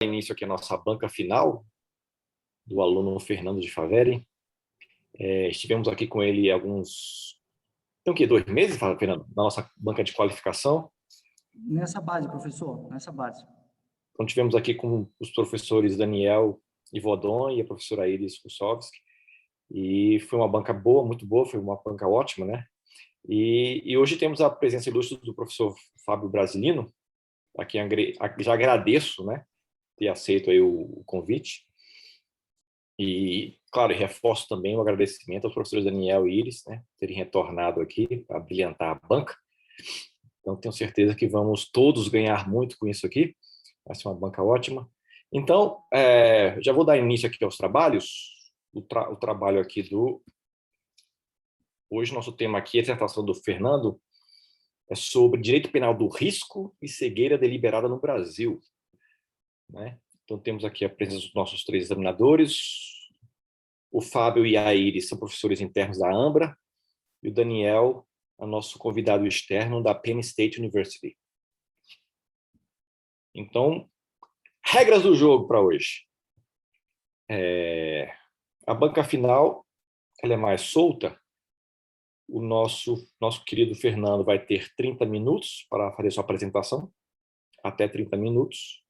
Início aqui a nossa banca final do aluno Fernando de Faveri. Estivemos aqui com ele tem o quê? 2 meses, Fernando, na nossa banca de qualificação. Nessa base, professor, nessa base. Então, tivemos aqui com os professores Daniel Ivodon e a professora Iris Kusowski, e foi uma banca boa, muito boa, foi uma banca ótima, né? E hoje temos a presença ilustre do professor Fábio Brasilino, a quem já agradeço, né, ter aceito aí o convite. E, claro, reforço também o agradecimento aos professores Daniel e Iris, né, terem retornado aqui para brilhantar a banca. Então, tenho certeza que vamos todos ganhar muito com isso aqui. Vai ser uma banca ótima. Então, já vou dar início aqui aos trabalhos. O trabalho aqui Hoje, nosso tema aqui, a dissertação do Fernando, é sobre direito penal do risco e cegueira deliberada no Brasil, né? Então, temos aqui a presença dos nossos 3 examinadores. O Fábio e a Iris são professores internos da AMBRA, e o Daniel é nosso convidado externo da Penn State University. Então, regras do jogo para hoje. A banca final ela é mais solta. O nosso querido Fernando vai ter 30 minutos para fazer sua apresentação, até 30 minutos,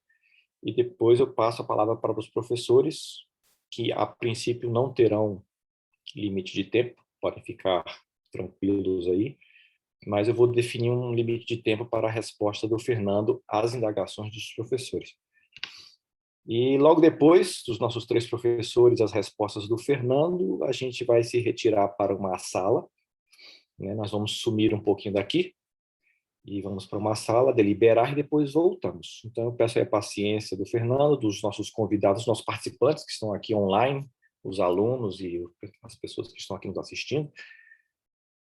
e depois eu passo a palavra para os professores, que a princípio não terão limite de tempo, podem ficar tranquilos aí, mas eu vou definir um limite de tempo para a resposta do Fernando às indagações dos professores. E logo depois dos nossos 3 professores, as respostas do Fernando, a gente vai se retirar para uma sala, né? Nós vamos sumir um pouquinho daqui e vamos para uma sala, deliberar e depois voltamos. Então eu peço aí a paciência do Fernando, dos nossos convidados, dos nossos participantes que estão aqui online, os alunos e as pessoas que estão aqui nos assistindo.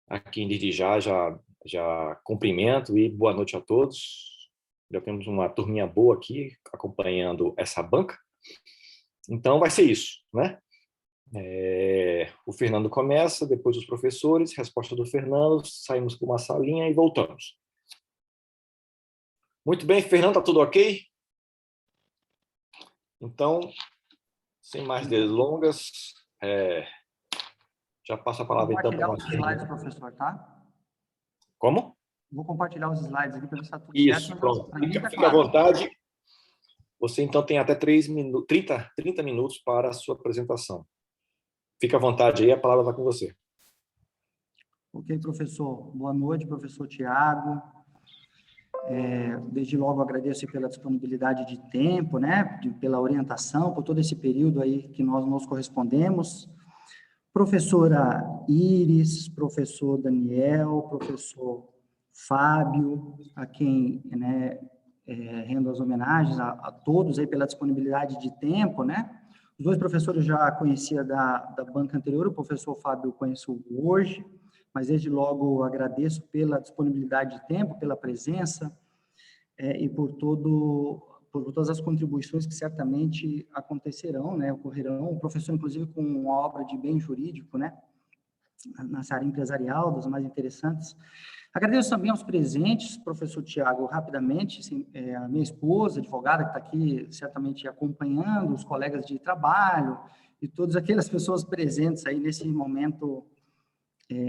Aqui desde já cumprimento e boa noite a todos. Já temos uma turminha boa aqui acompanhando essa banca. Então vai ser isso, né? O Fernando começa, depois os professores, resposta do Fernando, saímos para uma salinha e voltamos. Muito bem, Fernando, tá tudo ok? Então, sem mais delongas, já passo a palavra então para os slides, professor, tá? Como? Vou compartilhar os slides aqui para ver se está tudo Isso, certo. pronto. Tá Fica à vontade. Você, então, tem até 30 minutos para a sua apresentação. Fica à vontade aí, a palavra vai com você. Ok, professor. Boa noite, professor Tiago. Desde logo agradeço pela disponibilidade de tempo, né? Pela orientação, por todo esse período aí que nós nos correspondemos. Professora Iris, professor Daniel, professor Fábio, a quem, né, rendo as homenagens a todos aí pela disponibilidade de tempo, né? Os 2 professores já conhecia da banca anterior, o professor Fábio conheço hoje, mas desde logo agradeço pela disponibilidade de tempo, pela presença e por todas as contribuições que certamente acontecerão, né, ocorrerão. O professor, inclusive, com uma obra de bem jurídico, né, nessa área empresarial, das mais interessantes. Agradeço também aos presentes, professor Tiago, rapidamente, a minha esposa, advogada, que está aqui certamente acompanhando, os colegas de trabalho e todas aquelas pessoas presentes aí nesse momento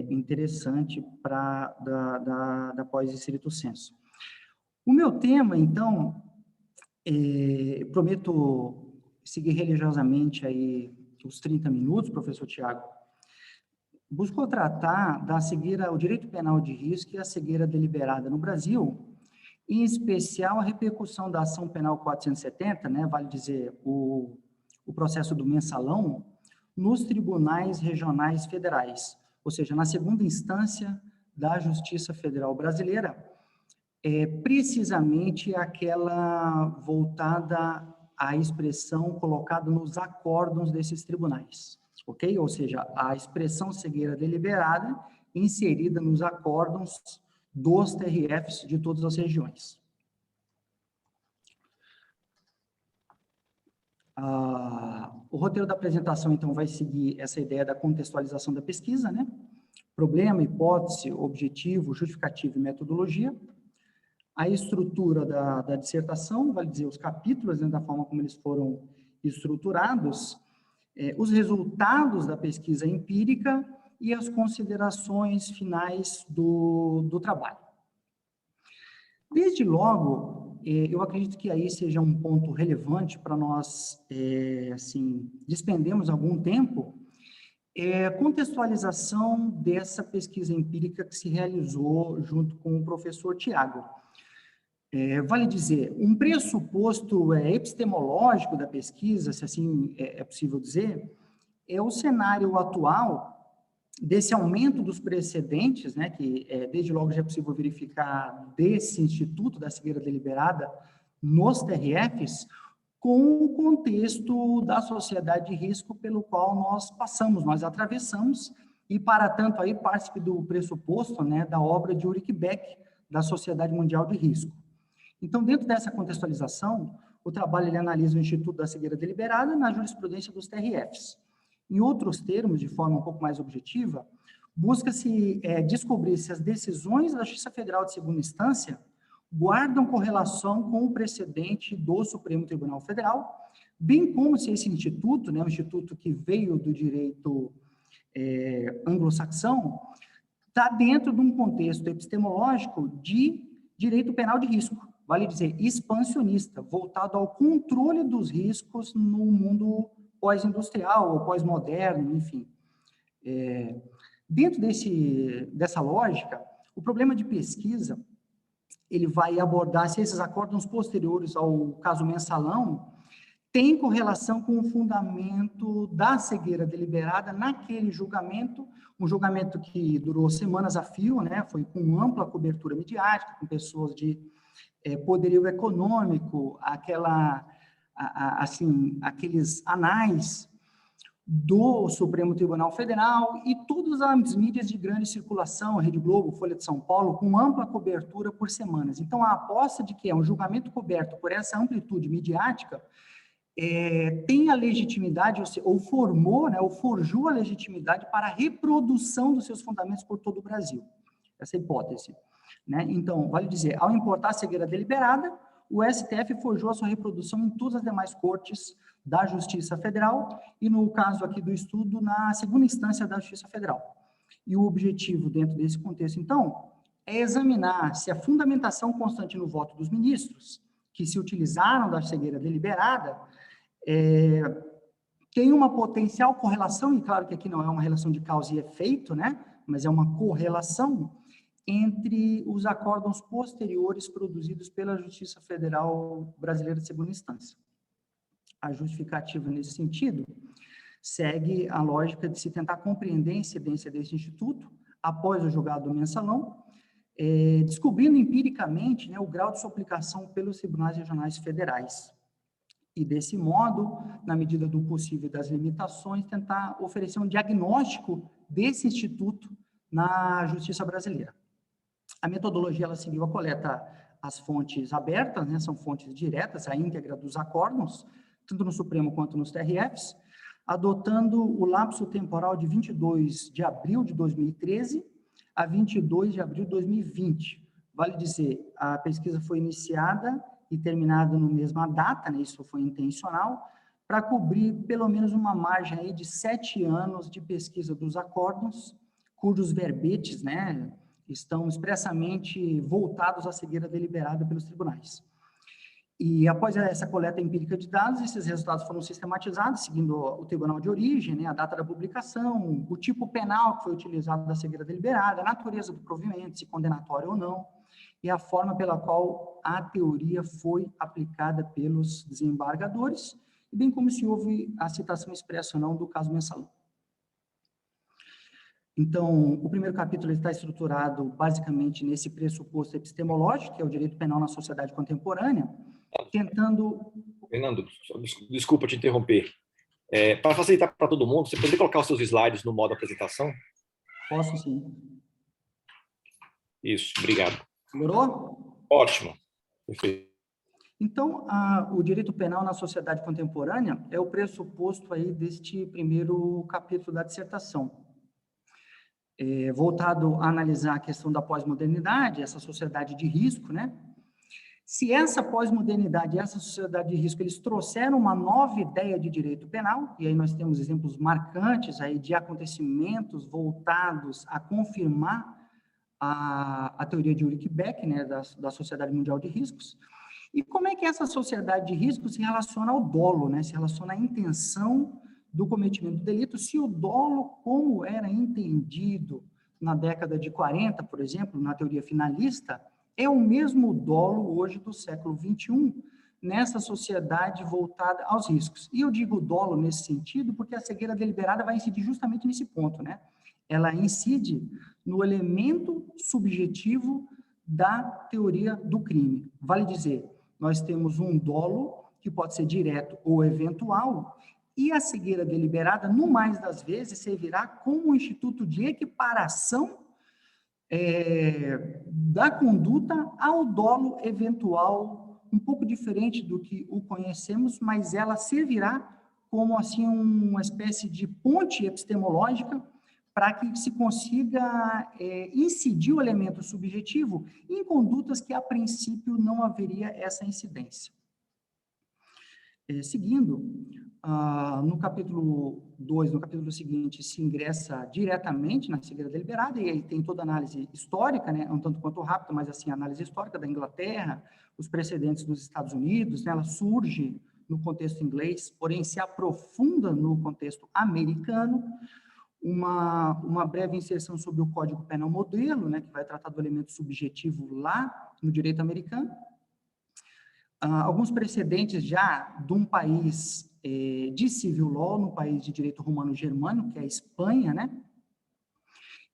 interessante da pós-estrito sensu. O meu tema, então, prometo seguir religiosamente aí os 30 minutos, professor Tiago. Buscou tratar da cegueira, o direito penal de risco e a cegueira deliberada no Brasil, em especial a repercussão da ação penal 470, né, vale dizer, o processo do mensalão, nos tribunais regionais federais, ou seja, na segunda instância da Justiça Federal Brasileira, precisamente aquela voltada à expressão colocada nos acórdãos desses tribunais, ok? Ou seja, a expressão cegueira deliberada inserida nos acórdãos dos TRFs de todas as regiões. O roteiro da apresentação, então, vai seguir essa ideia da contextualização da pesquisa, né? Problema, hipótese, objetivo, justificativo e metodologia. a estrutura da dissertação, vale dizer, os capítulos, né, da forma como eles foram estruturados, os resultados da pesquisa empírica e as considerações finais do trabalho. Desde logo, eu acredito que aí seja um ponto relevante para nós, assim, despendemos algum tempo, contextualização dessa pesquisa empírica que se realizou junto com o professor Tiago. Vale dizer, um pressuposto epistemológico da pesquisa, se assim é possível dizer, é o cenário atual desse aumento dos precedentes, né, que desde logo já é possível verificar desse Instituto da Cegueira Deliberada nos TRFs, com o contexto da sociedade de risco pelo qual nós passamos, nós atravessamos, e para tanto aí parte do pressuposto, né, da obra de Ulrich Beck, da Sociedade Mundial de Risco. Então, dentro dessa contextualização, o trabalho ele analisa o Instituto da Cegueira Deliberada na jurisprudência dos TRFs. Em outros termos, de forma um pouco mais objetiva, busca-se descobrir se as decisões da Justiça Federal de segunda instância guardam correlação com o precedente do Supremo Tribunal Federal, bem como se esse instituto, né, um instituto que veio do direito anglo-saxão, está dentro de um contexto epistemológico de direito penal de risco, vale dizer, expansionista, voltado ao controle dos riscos no mundo pós-industrial ou pós-moderno, enfim. Dentro dessa lógica, o problema de pesquisa, ele vai abordar se esses acórdãos posteriores ao caso Mensalão têm correlação com o fundamento da cegueira deliberada naquele julgamento, um julgamento que durou semanas a fio, né, foi com ampla cobertura midiática, com pessoas de poderio econômico, aqueles anais do Supremo Tribunal Federal e todas as mídias de grande circulação, Rede Globo, Folha de São Paulo, com ampla cobertura por semanas. Então, a aposta de que é um julgamento coberto por essa amplitude midiática tem a legitimidade, ou formou, né, ou forjou a legitimidade para a reprodução dos seus fundamentos por todo o Brasil. Essa é a hipótese. Né? Então, vale dizer, ao importar a cegueira deliberada, o STF forjou a sua reprodução em todas as demais cortes da Justiça Federal e, no caso aqui do estudo, na segunda instância da Justiça Federal. E o objetivo, dentro desse contexto, então, é examinar se a fundamentação constante no voto dos ministros, que se utilizaram da cegueira deliberada, tem uma potencial correlação, e claro que aqui não é uma relação de causa e efeito, né? Mas é uma correlação entre os acórdãos posteriores produzidos pela Justiça Federal Brasileira de segunda instância. A justificativa nesse sentido segue a lógica de se tentar compreender a incidência desse instituto após o julgado do Mensalão, descobrindo empiricamente, né, o grau de sua aplicação pelos tribunais regionais federais. E desse modo, na medida do possível e das limitações, tentar oferecer um diagnóstico desse instituto na justiça brasileira. A metodologia, ela seguiu a coleta as fontes abertas, né, são fontes diretas, a íntegra dos acórdãos, tanto no Supremo quanto nos TRFs, adotando o lapso temporal de 22 de abril de 2013 a 22 de abril de 2020. Vale dizer, a pesquisa foi iniciada e terminada na mesma data, né, isso foi intencional, para cobrir pelo menos uma margem aí de 7 anos de pesquisa dos acórdãos, cujos verbetes, né, estão expressamente voltados à cegueira deliberada pelos tribunais. E após essa coleta empírica de dados, esses resultados foram sistematizados, seguindo o tribunal de origem, né, a data da publicação, o tipo penal que foi utilizado da cegueira deliberada, a natureza do provimento, se condenatório ou não, e a forma pela qual a teoria foi aplicada pelos desembargadores, e bem como se houve a citação expressa ou não do caso Mensalão. Então, o primeiro capítulo está estruturado basicamente nesse pressuposto epistemológico, que é o direito penal na sociedade contemporânea, tentando... Fernando, desculpa te interromper. Para facilitar para todo mundo, você poderia colocar os seus slides no modo apresentação? Posso, sim. Isso, obrigado. Melhorou? Ótimo. Perfeito. Então, o direito penal na sociedade contemporânea é o pressuposto aí deste primeiro capítulo da dissertação. Voltado a analisar a questão da pós-modernidade, essa sociedade de risco, né? Se essa pós-modernidade, essa sociedade de risco, eles trouxeram uma nova ideia de direito penal, e aí nós temos exemplos marcantes aí de acontecimentos voltados a confirmar a teoria de Ulrich Beck, né, da Sociedade Mundial de Riscos. E como é que essa sociedade de riscos se relaciona ao dolo, né, se relaciona à intenção do cometimento do delito, se o dolo, como era entendido na década de 40, por exemplo, na teoria finalista, é o mesmo dolo hoje do século XXI, nessa sociedade voltada aos riscos. E eu digo dolo nesse sentido porque a cegueira deliberada vai incidir justamente nesse ponto, né? Ela incide no elemento subjetivo da teoria do crime. Vale dizer, nós temos um dolo que pode ser direto ou eventual, e a cegueira deliberada, no mais das vezes, servirá como um instituto de equiparação da conduta ao dolo eventual, um pouco diferente do que o conhecemos, mas ela servirá como assim uma espécie de ponte epistemológica para que se consiga incidir o elemento subjetivo em condutas que a princípio não haveria essa incidência. Seguindo, no capítulo 2, no capítulo seguinte, se ingressa diretamente na cegueira deliberada, e aí tem toda a análise histórica, né, um tanto quanto rápida, mas assim, a análise histórica da Inglaterra, os precedentes dos Estados Unidos, né, ela surge no contexto inglês, porém se aprofunda no contexto americano, uma breve inserção sobre o Código Penal Modelo, né, que vai tratar do elemento subjetivo lá no direito americano, alguns precedentes já de um país de civil law, no país de direito romano-germânico, que é a Espanha, né?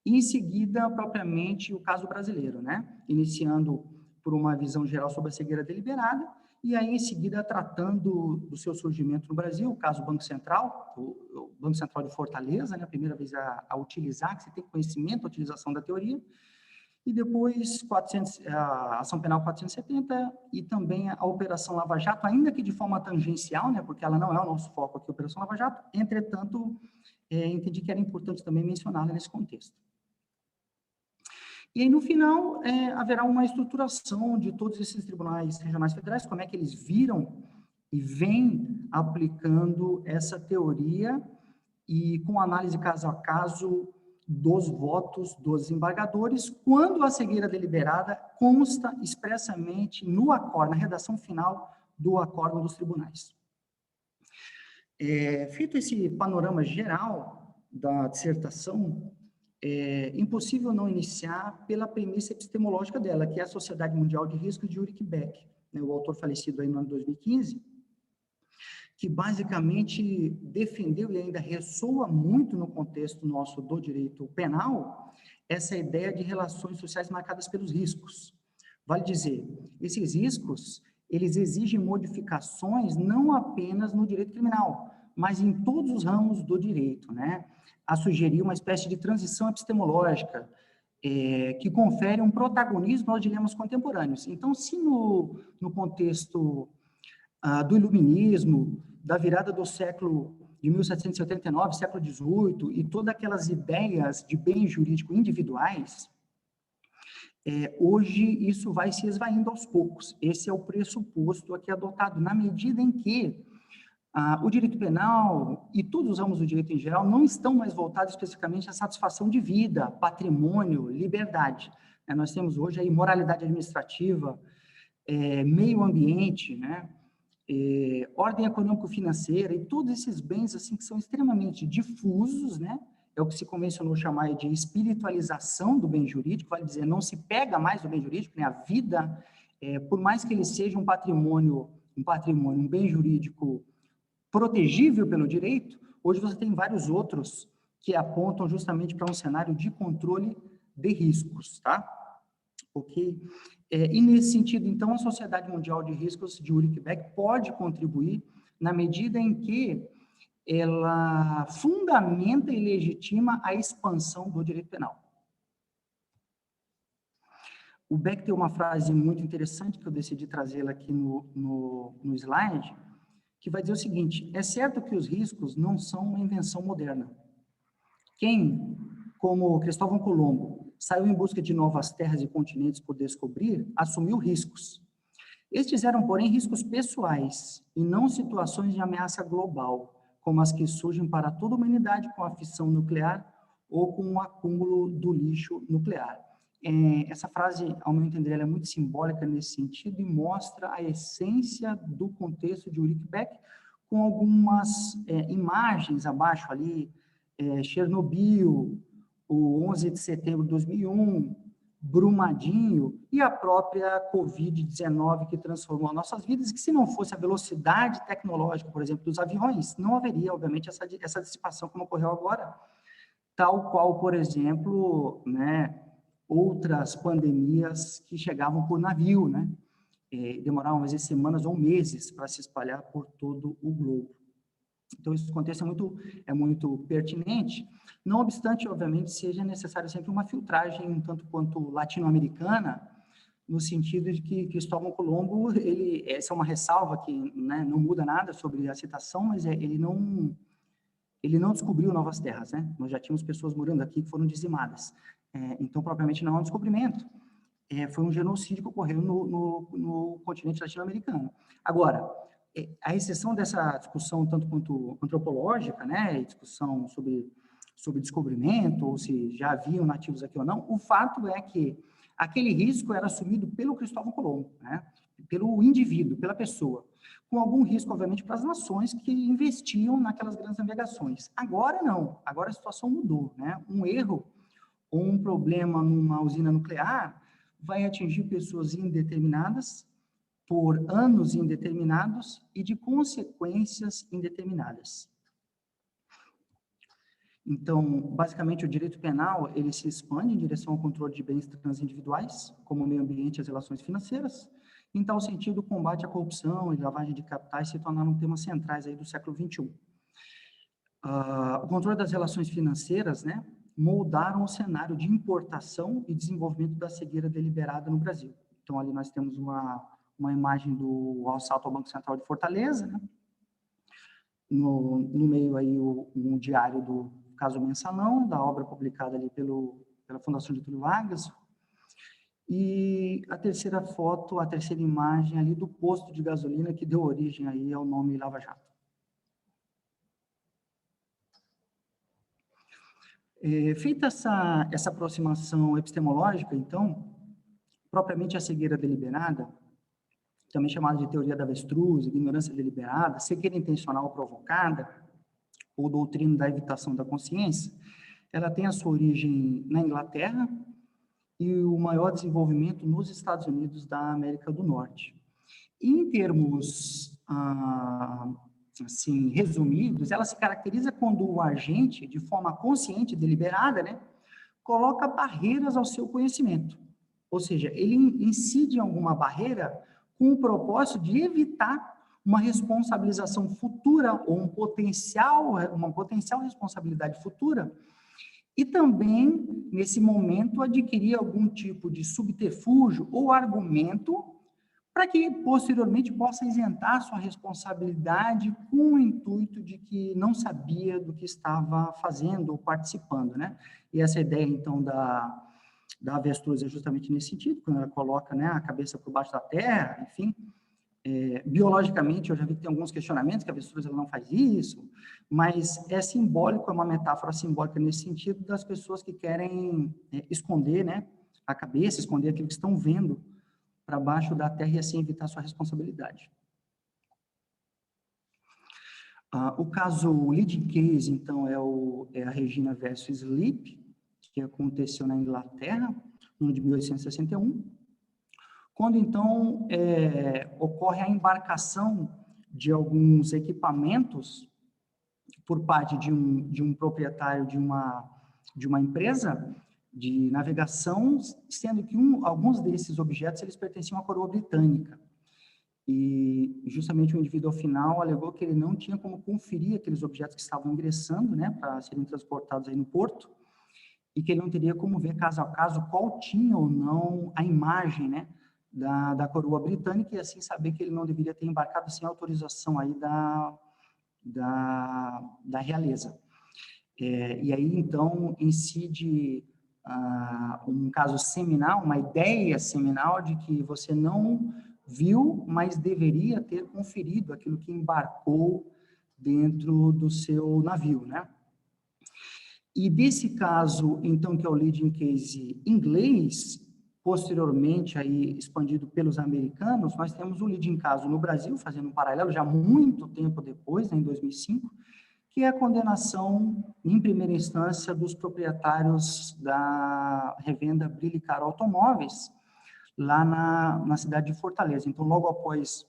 E em seguida, propriamente, o caso brasileiro, né? Iniciando por uma visão geral sobre a cegueira deliberada, e aí, em seguida, tratando do seu surgimento no Brasil, o caso Banco Central, o Banco Central de Fortaleza, né? A primeira vez a utilizar, que você tem conhecimento da utilização da teoria, e depois a ação penal 470 e também a Operação Lava Jato, ainda que de forma tangencial, né, porque ela não é o nosso foco aqui, a Operação Lava Jato, entretanto, entendi que era importante também mencioná-la nesse contexto. E aí, no final, haverá uma estruturação de todos esses tribunais regionais federais, como é que eles viram e vêm aplicando essa teoria e com análise caso a caso dos votos dos desembargadores, quando a cegueira deliberada consta expressamente no acórdão, na redação final do acórdão dos tribunais. Feito esse panorama geral da dissertação, é impossível não iniciar pela premissa epistemológica dela, que é a Sociedade Mundial de Risco de Ulrich Beck, né, o autor falecido aí no ano 2015, que basicamente defendeu e ainda ressoa muito no contexto nosso do direito penal, essa ideia de relações sociais marcadas pelos riscos. Vale dizer, esses riscos, eles exigem modificações não apenas no direito criminal, mas em todos os ramos do direito, né? A sugerir uma espécie de transição epistemológica, que confere um protagonismo aos dilemas contemporâneos. Então, se no contexto do iluminismo, da virada do século de 1779, século XVIII, e todas aquelas ideias de bem jurídico individuais, hoje isso vai se esvaindo aos poucos. Esse é o pressuposto aqui adotado, na medida em que o direito penal e todos os ramos do direito em geral não estão mais voltados especificamente à satisfação de vida, patrimônio, liberdade. Nós temos hoje aí moralidade administrativa, meio ambiente, né? Ordem econômico-financeira e todos esses bens assim que são extremamente difusos, né? É o que se convencionou chamar de espiritualização do bem jurídico, vale dizer, não se pega mais do bem jurídico, né? A vida, por mais que ele seja um patrimônio, um bem jurídico protegível pelo direito, hoje você tem vários outros que apontam justamente para um cenário de controle de riscos, tá? Ok? E nesse sentido, então, a Sociedade Mundial de Riscos de Ulrich Beck pode contribuir na medida em que ela fundamenta e legitima a expansão do direito penal. O Beck tem uma frase muito interessante que eu decidi trazê-la aqui no slide, que vai dizer o seguinte: é certo que os riscos não são uma invenção moderna. Quem, como Cristóvão Colombo, saiu em busca de novas terras e continentes por descobrir, assumiu riscos. Estes eram, porém, riscos pessoais e não situações de ameaça global, como as que surgem para toda a humanidade com a fissão nuclear ou com o acúmulo do lixo nuclear. Essa frase, ao meu entender, ela é muito simbólica nesse sentido e mostra a essência do contexto de Ulrich Beck, com algumas imagens abaixo ali, Chernobyl, o 11 de setembro de 2001, Brumadinho e a própria Covid-19 que transformou nossas vidas, e que se não fosse a velocidade tecnológica, por exemplo, dos aviões, não haveria, obviamente, essa dissipação como ocorreu agora, tal qual, por exemplo, né, outras pandemias que chegavam por navio, né, demoravam às vezes semanas ou meses para se espalhar por todo o globo. Então, esse contexto é muito pertinente, não obstante, obviamente, seja necessário sempre uma filtragem um tanto quanto latino-americana, no sentido de que Cristóvão Colombo, essa é uma ressalva que, né, não muda nada sobre a citação, mas ele não descobriu novas terras, né? Nós já tínhamos pessoas morando aqui que foram dizimadas. Então, propriamente, não é um descobrimento. Foi um genocídio que ocorreu no continente latino-americano. Agora, a exceção dessa discussão tanto quanto antropológica, né, discussão sobre descobrimento, ou se já haviam nativos aqui ou não, o fato é que aquele risco era assumido pelo Cristóvão Colombo, né, pelo indivíduo, pela pessoa, com algum risco, obviamente, para as nações que investiam naquelas grandes navegações. Agora não, agora a situação mudou, né, um erro ou um problema numa usina nuclear vai atingir pessoas indeterminadas, por anos indeterminados e de consequências indeterminadas. Então, basicamente, o direito penal, ele se expande em direção ao controle de bens transindividuais, como o meio ambiente e as relações financeiras. Em tal sentido, o combate à corrupção e lavagem de capitais se tornaram temas centrais aí do século XXI. O controle das relações financeiras, né, moldaram o cenário de importação e desenvolvimento da cegueira deliberada no Brasil. Então, ali nós temos uma imagem do assalto ao Banco Central de Fortaleza, né? No meio aí um diário do caso Mensalão, da obra publicada ali pela Fundação Getúlio Vargas, e a terceira foto, a terceira imagem ali do posto de gasolina que deu origem aí ao nome Lava Jato. Feita essa aproximação epistemológica, então, propriamente a cegueira deliberada, também chamada de teoria da avestruz, ignorância deliberada, cegueira intencional provocada, ou doutrina da evitação da consciência, ela tem a sua origem na Inglaterra e o maior desenvolvimento nos Estados Unidos da América do Norte. Em termos, assim, resumidos, ela se caracteriza quando o agente, de forma consciente e deliberada, né, coloca barreiras ao seu conhecimento. Ou seja, ele incide em alguma barreira com o propósito de evitar uma responsabilização futura ou uma potencial responsabilidade futura, e também, nesse momento, adquirir algum tipo de subterfúgio ou argumento para que, posteriormente, possa isentar sua responsabilidade com o intuito de que não sabia do que estava fazendo ou participando, né? E essa ideia, então, da avestruz é justamente nesse sentido, quando ela coloca, né, a cabeça por baixo da terra, enfim. Biologicamente, eu já vi que tem alguns questionamentos que a avestruz ela não faz isso, mas é simbólico, é uma metáfora simbólica nesse sentido das pessoas que querem esconder, né, a cabeça, esconder aquilo que estão vendo para baixo da terra e assim evitar sua responsabilidade. O caso leading case, então, é a Regina versus Sleep, que aconteceu na Inglaterra, no ano de 1861, quando, então, ocorre a embarcação de alguns equipamentos por parte de um proprietário de uma empresa de navegação, sendo que alguns desses objetos eles pertenciam à coroa britânica. E justamente o indivíduo, ao final, alegou que ele não tinha como conferir aqueles objetos que estavam ingressando, né, para serem transportados aí no porto, e que ele não teria como ver, caso a caso, qual tinha ou não a imagem, né, da coroa britânica, e assim saber que ele não deveria ter embarcado sem autorização aí da realeza. E aí, então, incide um caso seminal, uma ideia seminal de que você não viu, mas deveria ter conferido aquilo que embarcou dentro do seu navio, né? E desse caso, então, que é o leading case inglês, posteriormente aí expandido pelos americanos, nós temos o leading caso no Brasil, fazendo um paralelo já muito tempo depois, né, em 2005, que é a condenação em primeira instância dos proprietários da revenda Brilicar Automóveis, lá na cidade de Fortaleza. Então, logo após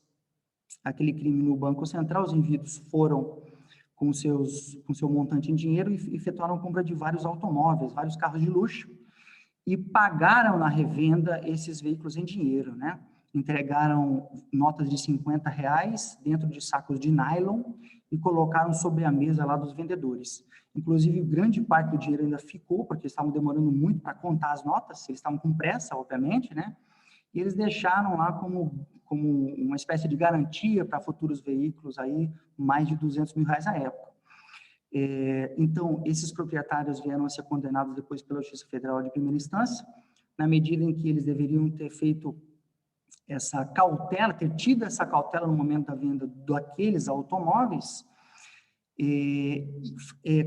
aquele crime no Banco Central, os indivíduos foram com seu montante em dinheiro e efetuaram a compra de vários automóveis, vários carros de luxo, e pagaram na revenda esses veículos em dinheiro, né? Entregaram notas de R$ 50 dentro de sacos de nylon e colocaram sobre a mesa lá dos vendedores. Inclusive, grande parte do dinheiro ainda ficou, porque estavam demorando muito para contar as notas, eles estavam com pressa, obviamente, né? E eles deixaram lá como uma espécie de garantia para futuros veículos aí, mais de R$ 200 mil à época. Então, esses proprietários vieram a ser condenados depois pela Justiça Federal de primeira instância, na medida em que eles deveriam ter feito essa cautela, ter tido essa cautela no momento da venda daqueles automóveis,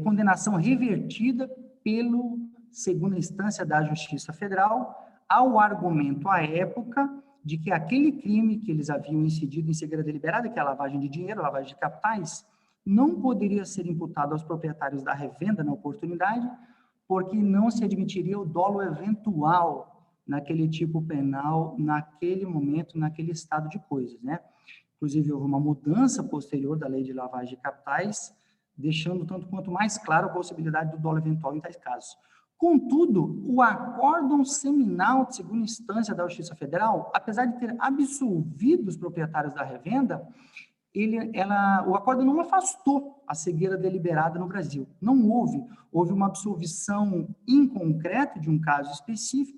condenação revertida pelo segunda instância da Justiça Federal, ao argumento à época de que aquele crime que eles haviam incidido em segredo deliberado, que é a lavagem de dinheiro, a lavagem de capitais, não poderia ser imputado aos proprietários da revenda na oportunidade, porque não se admitiria o dolo eventual naquele tipo penal, naquele momento, naquele estado de coisas, né? Inclusive, houve uma mudança posterior da lei de lavagem de capitais, deixando tanto quanto mais claro a possibilidade do dolo eventual em tais casos. Contudo, o acórdão seminal de segunda instância da Justiça Federal, apesar de ter absolvido os proprietários da revenda, o acórdão não afastou a cegueira deliberada no Brasil. Não houve uma absolvição inconcreta de um caso específico,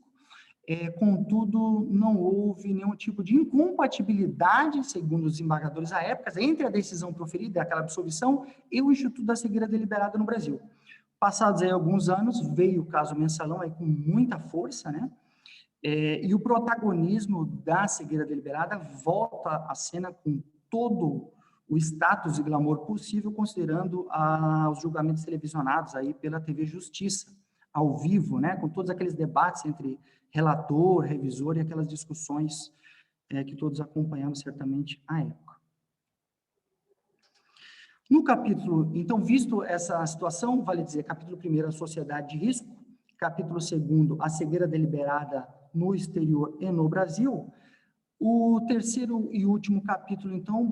contudo, não houve nenhum tipo de incompatibilidade, segundo os desembargadores à época, entre a decisão proferida, aquela absolvição, e o Instituto da Cegueira Deliberada no Brasil. Passados aí alguns anos, veio o caso Mensalão aí com muita força, né? E o protagonismo da cegueira deliberada volta à cena com todo o status e glamour possível, considerando os julgamentos televisionados aí pela TV Justiça, ao vivo, né? Com todos aqueles debates entre relator, revisor e aquelas discussões que todos acompanhamos certamente à época. No capítulo, então, visto essa situação, vale dizer, capítulo 1º, a sociedade de risco, capítulo 2º, a cegueira deliberada no exterior e no Brasil, o terceiro e último capítulo, então,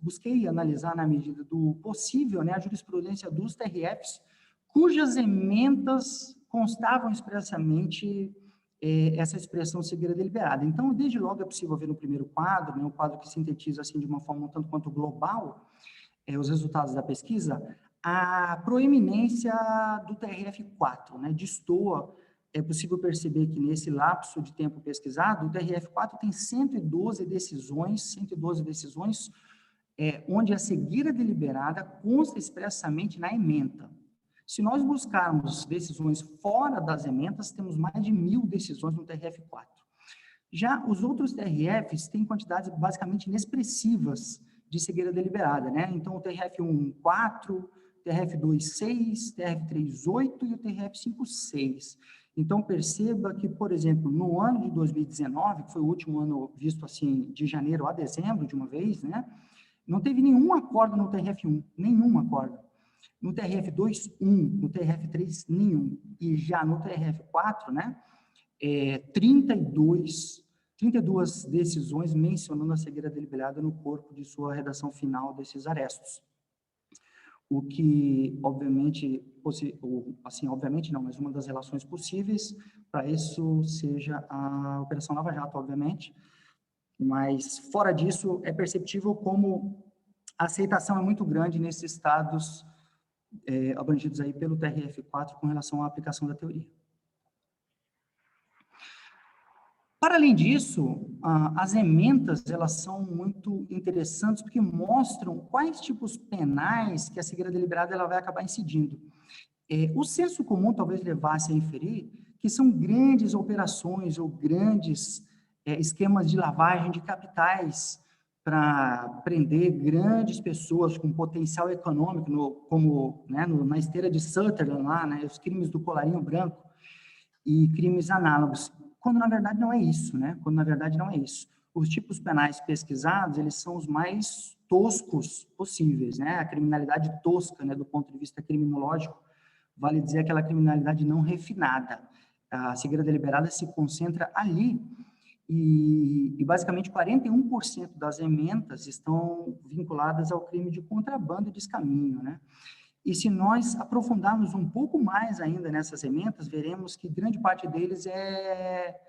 busquei analisar, na medida do possível, né, a jurisprudência dos TRFs, cujas emendas constavam expressamente essa expressão cegueira deliberada. Então, desde logo é possível ver no primeiro quadro, né, um quadro que sintetiza, assim, de uma forma um tanto quanto global, os resultados da pesquisa, a proeminência do TRF4, né, destoa. É possível perceber que nesse lapso de tempo pesquisado, o TRF4 tem 112 decisões, onde a cegueira deliberada consta expressamente na ementa. Se nós buscarmos decisões fora das ementas, temos mais de 1.000 decisões no TRF4. Já os outros TRFs têm quantidades basicamente inexpressivas de cegueira deliberada, né? Então, o TRF1, 4, TRF2, 6, TRF3, 8 e o TRF5, 6. Então, perceba que, por exemplo, no ano de 2019, que foi o último ano visto assim, de janeiro a dezembro, de uma vez, né? Não teve nenhum acordo no TRF1, nenhum acordo. No TRF2, 1, no TRF3, nenhum. E já no TRF4, né? 32 decisões mencionando a cegueira deliberada no corpo de sua redação final desses arestos. O que, obviamente, obviamente não, mas uma das relações possíveis para isso seja a Operação Lava Jato, obviamente, mas fora disso é perceptível como a aceitação é muito grande nesses estados abrangidos aí pelo TRF4 com relação à aplicação da teoria. Para além disso, as ementas, elas são muito interessantes porque mostram quais tipos penais que a cegueira deliberada ela vai acabar incidindo. O senso comum talvez levasse a inferir que são grandes operações ou grandes esquemas de lavagem de capitais para prender grandes pessoas com potencial econômico, como, né, na esteira de Sutherland, lá, né, os crimes do colarinho branco e crimes análogos, quando na verdade não é isso, né? Quando na verdade não é isso. Os tipos penais pesquisados, eles são os mais toscos possíveis, né? A criminalidade tosca, né, do ponto de vista criminológico, vale dizer aquela criminalidade não refinada. A cegueira deliberada se concentra ali e basicamente 41% das emendas estão vinculadas ao crime de contrabando e descaminho, né? E se nós aprofundarmos um pouco mais ainda nessas emendas, veremos que grande parte deles é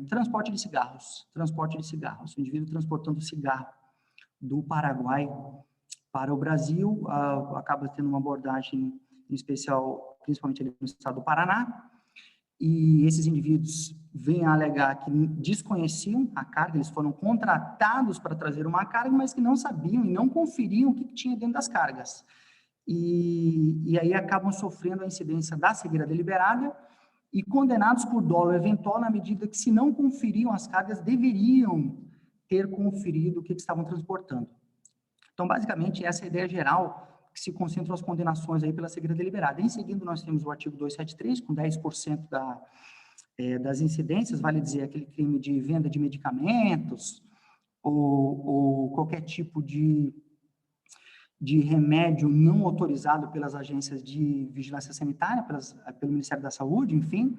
transporte de cigarros. Transporte de cigarros. O indivíduo transportando cigarro do Paraguai para o Brasil, acaba tendo uma abordagem em especial, principalmente ali no estado do Paraná, e esses indivíduos vêm a alegar que desconheciam a carga, eles foram contratados para trazer uma carga, mas que não sabiam e não conferiam o que tinha dentro das cargas. E aí acabam sofrendo a incidência da cegueira deliberada e condenados por dolo eventual na medida que, se não conferiam as cargas, deveriam ter conferido o que estavam transportando. Então, basicamente, essa é a ideia geral que se concentram as condenações aí pela cegueira deliberada. Em seguida, nós temos o artigo 273, com 10% das incidências, vale dizer, aquele crime de venda de medicamentos ou qualquer tipo de remédio não autorizado pelas agências de vigilância sanitária, pelo Ministério da Saúde, enfim,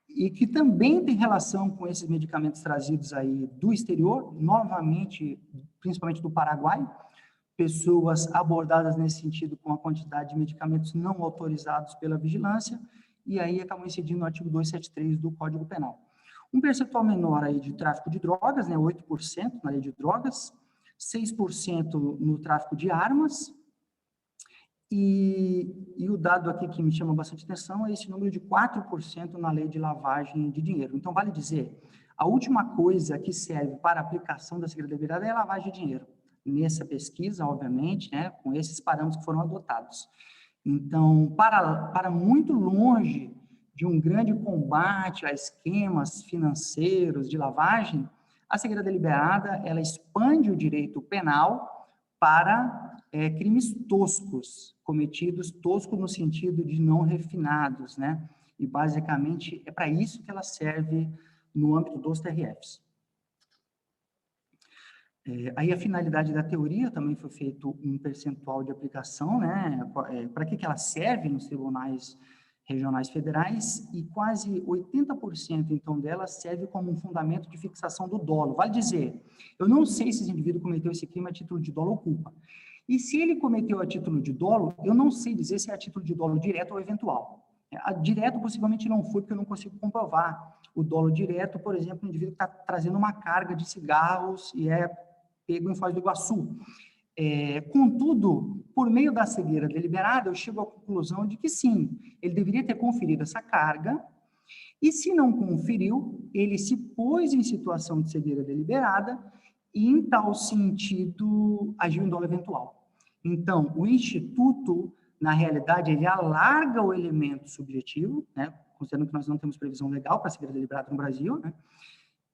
e que também tem relação com esses medicamentos trazidos aí do exterior, novamente, principalmente do Paraguai, pessoas abordadas nesse sentido com a quantidade de medicamentos não autorizados pela vigilância, e aí acabam incidindo no artigo 273 do Código Penal. Um percentual menor aí de tráfico de drogas, né, 8% na lei de drogas, 6% no tráfico de armas, e o dado aqui que me chama bastante atenção é esse número de 4% na lei de lavagem de dinheiro. Então, vale dizer, a última coisa que serve para a aplicação da cegueira deliberada é a lavagem de dinheiro. Nessa pesquisa, obviamente, né, com esses parâmetros que foram adotados. Então, para muito longe de um grande combate a esquemas financeiros de lavagem, a cegueira deliberada, ela expande o direito penal para crimes toscos, cometidos toscos no sentido de não refinados, né? E basicamente é para isso que ela serve no âmbito dos TRFs. Aí a finalidade da teoria também foi feito um percentual de aplicação, né? Para que ela serve nos tribunais regionais federais, e quase 80% então dela serve como um fundamento de fixação do dolo. Vale dizer, eu não sei se esse indivíduo cometeu esse crime a título de dolo ou culpa. E se ele cometeu a título de dolo, eu não sei dizer se é a título de dolo direto ou eventual. Direto possivelmente não foi, porque eu não consigo comprovar. O dolo direto, por exemplo, o indivíduo está trazendo uma carga de cigarros e é pego em Foz do Iguaçu. Contudo, por meio da cegueira deliberada, eu chego à conclusão de que sim, ele deveria ter conferido essa carga, e se não conferiu, ele se pôs em situação de cegueira deliberada e, em tal sentido, agiu em dolo eventual. Então, o Instituto, na realidade, ele alarga o elemento subjetivo, né, considerando que nós não temos previsão legal para cegueira deliberada no Brasil, né,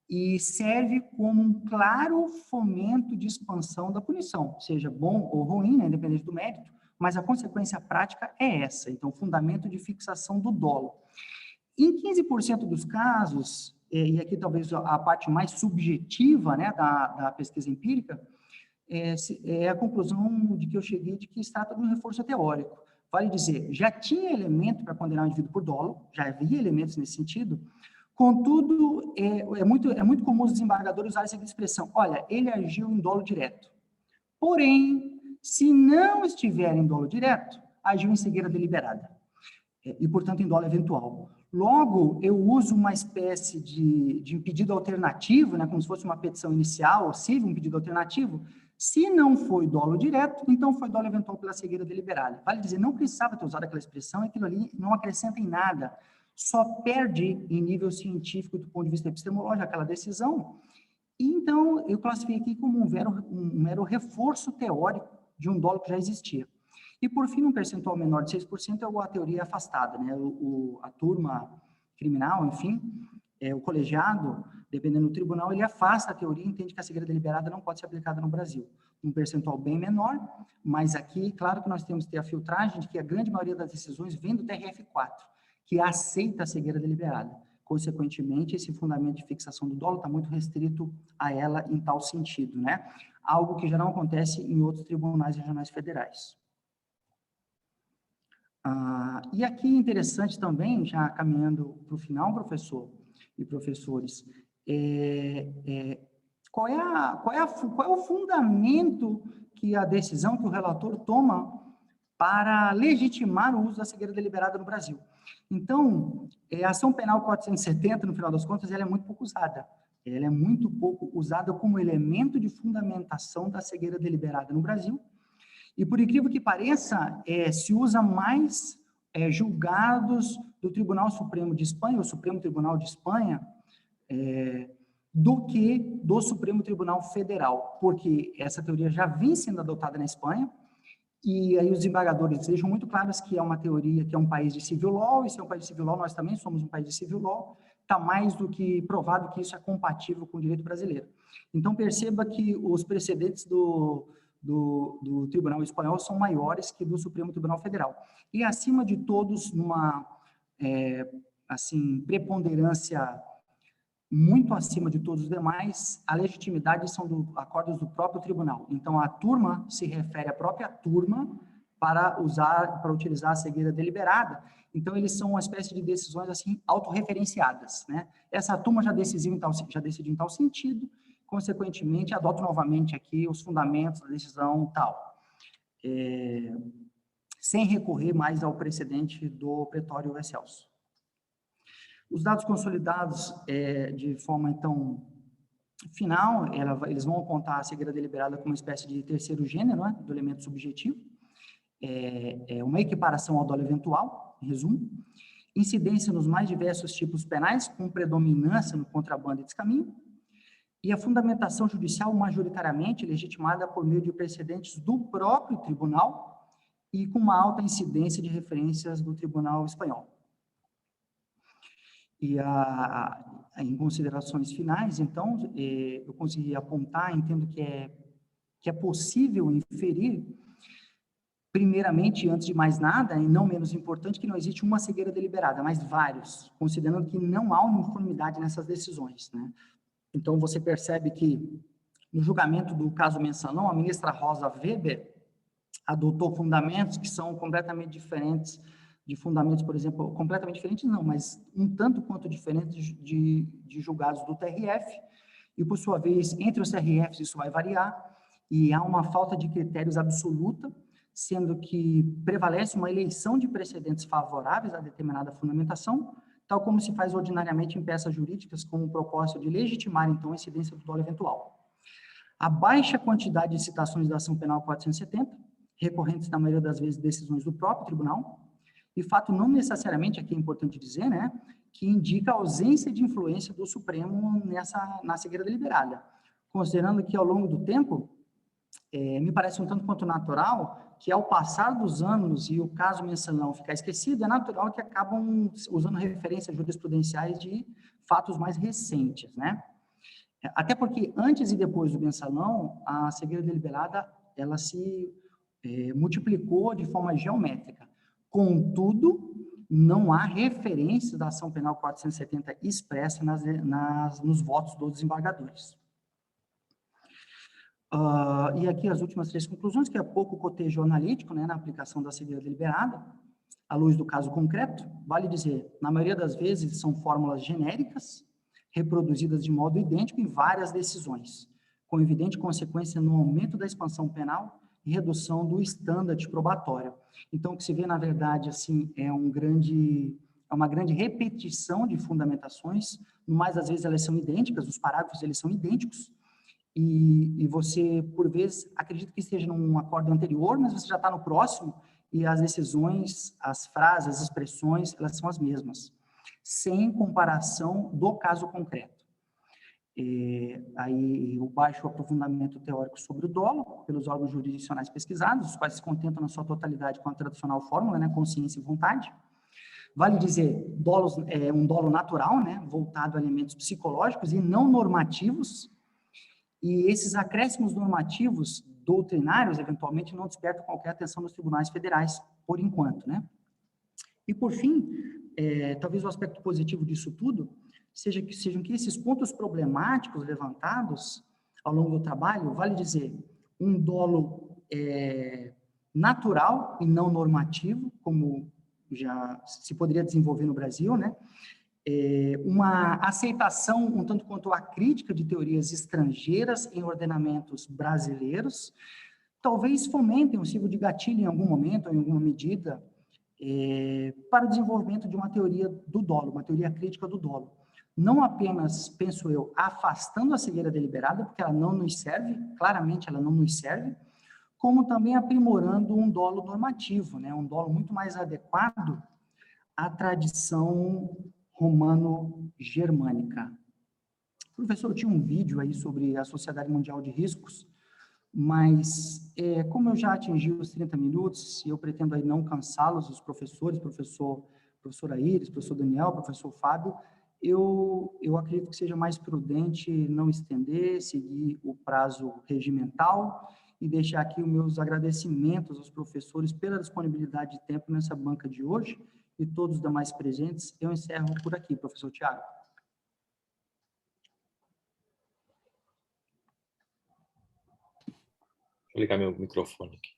e serve como um claro fomento de expansão da punição, seja bom ou ruim, né, independente do mérito, mas a consequência prática é essa, então, fundamento de fixação do dolo. Em 15% dos casos, e aqui talvez a parte mais subjetiva, né, da pesquisa empírica, é a conclusão de que eu cheguei de que se trata de um reforço teórico. Vale dizer, já tinha elemento para condenar o indivíduo por dolo, já havia elementos nesse sentido. Contudo, é muito comum os desembargadores usarem essa expressão: olha, ele agiu em dolo direto. Porém, se não estiver em dolo direto, agiu em cegueira deliberada. E, portanto, em dolo eventual. Logo, eu uso uma espécie de pedido alternativo, né, como se fosse uma petição inicial, ou seja, um pedido alternativo. Se não foi dolo direto, então foi dolo eventual pela cegueira deliberada. Vale dizer, não precisava ter usado aquela expressão, aquilo ali não acrescenta em nada, só perde em nível científico do ponto de vista epistemológico aquela decisão. E, então, eu classifiquei como um mero reforço teórico de um dolo que já existia. E, por fim, um percentual menor de 6% é a teoria afastada, né? A turma criminal, enfim, o colegiado, dependendo do tribunal, ele afasta a teoria e entende que a cegueira deliberada não pode ser aplicada no Brasil. Um percentual bem menor, mas aqui, claro que nós temos que ter a filtragem de que a grande maioria das decisões vem do TRF4, que aceita a cegueira deliberada. Consequentemente, esse fundamento de fixação do dolo está muito restrito a ela em tal sentido, né? Algo que já não acontece em outros tribunais regionais federais. E aqui interessante também, já caminhando para o final, professor e professores, qual é o fundamento que a decisão que o relator toma para legitimar o uso da cegueira deliberada no Brasil? Então, a ação penal 470, no final das contas, ela é muito pouco usada. Ela é muito pouco usada como elemento de fundamentação da cegueira deliberada no Brasil. E, por incrível que pareça, se usa mais julgados do Tribunal Supremo de Espanha, o Supremo Tribunal de Espanha, do que do Supremo Tribunal Federal, porque essa teoria já vem sendo adotada na Espanha, e aí os desembargadores deixam muito claros que é uma teoria, que é um país de civil law, e se é um país de civil law, nós também somos um país de civil law, está mais do que provado que isso é compatível com o direito brasileiro. Então, perceba que os precedentes do Tribunal Espanhol são maiores que do Supremo Tribunal Federal. E, acima de todos, numa, preponderância muito acima de todos os demais, a legitimidade são acordos do próprio tribunal. Então, a turma se refere à própria turma para utilizar a cegueira deliberada. Então, eles são uma espécie de decisões, assim, autorreferenciadas, né? Essa turma já decidiu em tal sentido, consequentemente, adoto novamente aqui os fundamentos da decisão tal, sem recorrer mais ao precedente do pretório excelso. Os dados consolidados, de forma, então, final, eles vão apontar a cegueira deliberada como uma espécie de terceiro gênero, né, do elemento subjetivo, uma equiparação ao dolo eventual, em resumo, incidência nos mais diversos tipos penais, com predominância no contrabando e descaminho, e a fundamentação judicial majoritariamente legitimada por meio de precedentes do próprio tribunal e com uma alta incidência de referências do tribunal espanhol. E em considerações finais, então, eu consegui apontar, entendo que é possível inferir, primeiramente, antes de mais nada, e não menos importante, que não existe uma cegueira deliberada, mas vários, considerando que não há uniformidade nessas decisões, né? Então, você percebe que, no julgamento do caso Mensalão, a ministra Rosa Weber adotou fundamentos que são completamente diferentes de fundamentos, por exemplo, completamente diferentes não, mas um tanto quanto diferentes de julgados do TRF, e por sua vez, entre os TRFs isso vai variar, e há uma falta de critérios absoluta, sendo que prevalece uma eleição de precedentes favoráveis a determinada fundamentação, tal como se faz ordinariamente em peças jurídicas com o propósito de legitimar, então, a incidência do dolo eventual. A baixa quantidade de citações da ação penal 470, recorrentes na maioria das vezes decisões do próprio tribunal, e fato não necessariamente, aqui é importante dizer, né, que indica a ausência de influência do Supremo na cegueira deliberada, considerando que ao longo do tempo, me parece um tanto quanto natural que ao passar dos anos e o caso Mensalão ficar esquecido, é natural que acabam usando referências jurisprudenciais de fatos mais recentes, né? Até porque antes e depois do Mensalão, a cegueira deliberada, ela se multiplicou de forma geométrica. Contudo, não há referência da ação penal 470 expressa nos votos dos desembargadores. E aqui as últimas três conclusões, que é pouco cotejo analítico, né, na aplicação da cegueira deliberada, à luz do caso concreto, vale dizer, na maioria das vezes são fórmulas genéricas, reproduzidas de modo idêntico em várias decisões, com evidente consequência no aumento da expansão penal e redução do standard probatório. Então, o que se vê, na verdade, assim, é uma grande repetição de fundamentações, no mais das vezes elas são idênticas, os parágrafos eles são idênticos, e você, por vezes, acredita que esteja num acordo anterior, mas você já está no próximo, e as decisões, as frases, as expressões, elas são as mesmas, sem comparação do caso concreto. Aí o baixo aprofundamento teórico sobre o dolo, pelos órgãos jurisdicionais pesquisados, os quais se contentam na sua totalidade com a tradicional fórmula, né, consciência e vontade. Vale dizer, um dolo natural, né, voltado a elementos psicológicos e não normativos, e esses acréscimos normativos doutrinários, eventualmente, não despertam qualquer atenção nos tribunais federais, por enquanto, né? E, por fim, talvez o aspecto positivo disso tudo sejam que esses pontos problemáticos levantados ao longo do trabalho, vale dizer, um dolo natural e não normativo, como já se poderia desenvolver no Brasil, né? Uma aceitação um tanto quanto a crítica de teorias estrangeiras em ordenamentos brasileiros, talvez fomentem um ciclo de gatilho em algum momento, ou em alguma medida, para o desenvolvimento de uma teoria do dolo, uma teoria crítica do dolo. Não apenas, penso eu, afastando a cegueira deliberada, porque ela não nos serve, claramente ela não nos serve, como também aprimorando um dolo normativo, né? Um dolo muito mais adequado à tradição romano-germânica. Professor, eu tinha um vídeo aí sobre a Sociedade Mundial de Riscos, mas como eu já atingi os 30 minutos, e eu pretendo aí não cansá-los, os professores, professora Iris, professor Daniel, professor Fábio, eu acredito que seja mais prudente não estender, seguir o prazo regimental e deixar aqui os meus agradecimentos aos professores pela disponibilidade de tempo nessa banca de hoje e todos os demais presentes. Eu encerro por aqui, professor Tiago. Vou ligar meu microfone aqui.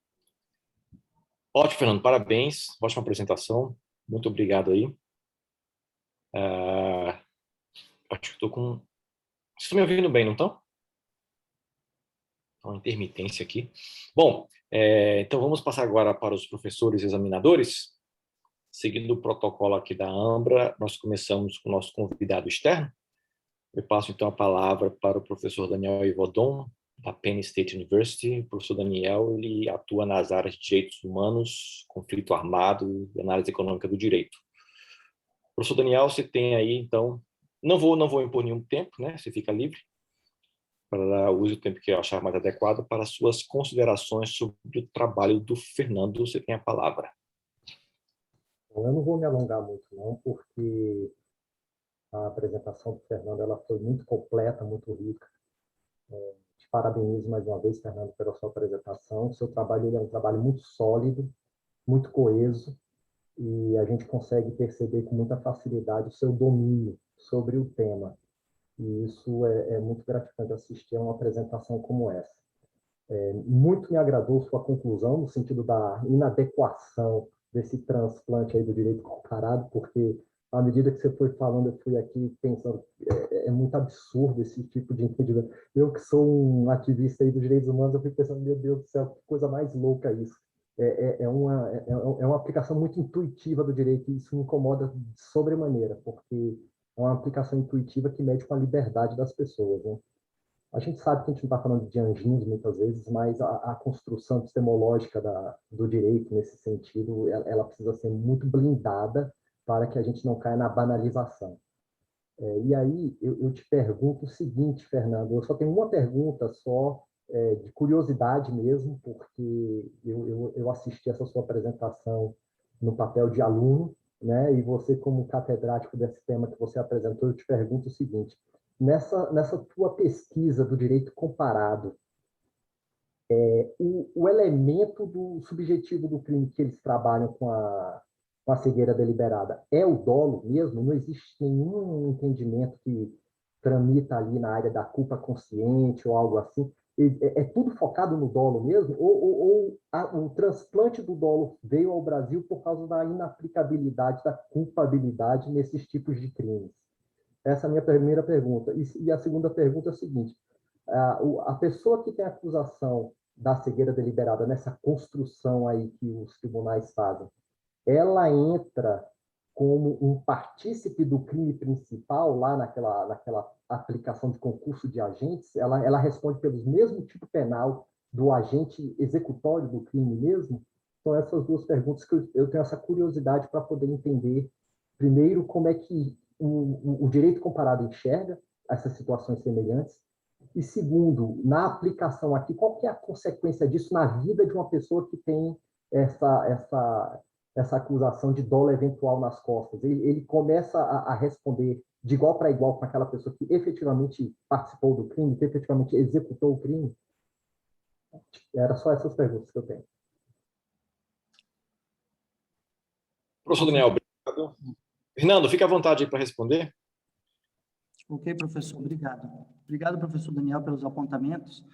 Ótimo, Fernando, parabéns, ótima apresentação, muito obrigado aí. Acho que estou com... Vocês estão me ouvindo bem, não estão? Uma intermitência aqui. Bom, então vamos passar agora para os professores examinadores. Seguindo o protocolo aqui da AMBRA, nós começamos com o nosso convidado externo. Eu passo então a palavra para o professor Daniel Ivodon, da Penn State University. O professor Daniel, ele atua nas áreas de direitos humanos, conflito armado e análise econômica do direito. Professor Daniel, você tem aí, então, não vou impor nenhum tempo, né? Você fica livre para use o tempo que eu achar mais adequado para suas considerações sobre o trabalho do Fernando. Você tem a palavra. Eu não vou me alongar muito, não, porque a apresentação do Fernando ela foi muito completa, muito rica. Te parabenizo mais uma vez, Fernando, pela sua apresentação. O seu trabalho é um trabalho muito sólido, muito coeso, e a gente consegue perceber com muita facilidade o seu domínio sobre o tema. E isso é muito gratificante assistir a uma apresentação como essa. Muito me agradou sua conclusão, no sentido da inadequação desse transplante aí do direito comparado, porque à medida que você foi falando, eu fui aqui pensando, é muito absurdo esse tipo de entendimento. Eu que sou um ativista aí dos direitos humanos, eu fui pensando, meu Deus do céu, que coisa mais louca isso. É uma aplicação muito intuitiva do direito, e isso me incomoda de sobremaneira, porque é uma aplicação intuitiva que mede com a liberdade das pessoas, né? A gente sabe que a gente não está falando de anjinhos muitas vezes, mas a construção epistemológica do direito, nesse sentido, ela precisa ser muito blindada para que a gente não caia na banalização. E aí, eu te pergunto o seguinte, Fernando, eu só tenho uma pergunta só, de curiosidade mesmo, porque eu assisti essa sua apresentação no papel de aluno, né? E você, como catedrático desse tema que você apresentou, eu te pergunto o seguinte: nessa tua pesquisa do direito comparado, o elemento do subjetivo do crime que eles trabalham com a cegueira deliberada é o dolo mesmo? Não existe nenhum entendimento que tramita ali na área da culpa consciente ou algo assim? É tudo focado no dolo mesmo? Ou o transplante do dolo veio ao Brasil por causa da inaplicabilidade, da culpabilidade nesses tipos de crimes? Essa é a minha primeira pergunta. E a segunda pergunta é a seguinte: a pessoa que tem a acusação da cegueira deliberada nessa construção aí que os tribunais fazem, ela entra como um partícipe do crime principal lá naquela aplicação de concurso de agentes? Ela responde pelo mesmo tipo penal do agente executório do crime mesmo? São essas duas perguntas que eu tenho essa curiosidade para poder entender, primeiro, como é que o direito comparado enxerga essas situações semelhantes, e segundo, na aplicação aqui, qual que é a consequência disso na vida de uma pessoa que tem essa essa acusação de dolo eventual nas costas. Ele começa a responder de igual para igual com aquela pessoa que efetivamente participou do crime, que efetivamente executou o crime? Era só essas perguntas que eu tenho. Professor Daniel, obrigado. Fernando, fique à vontade aí para responder. Ok, professor, obrigado. Obrigado, professor Daniel, pelos apontamentos.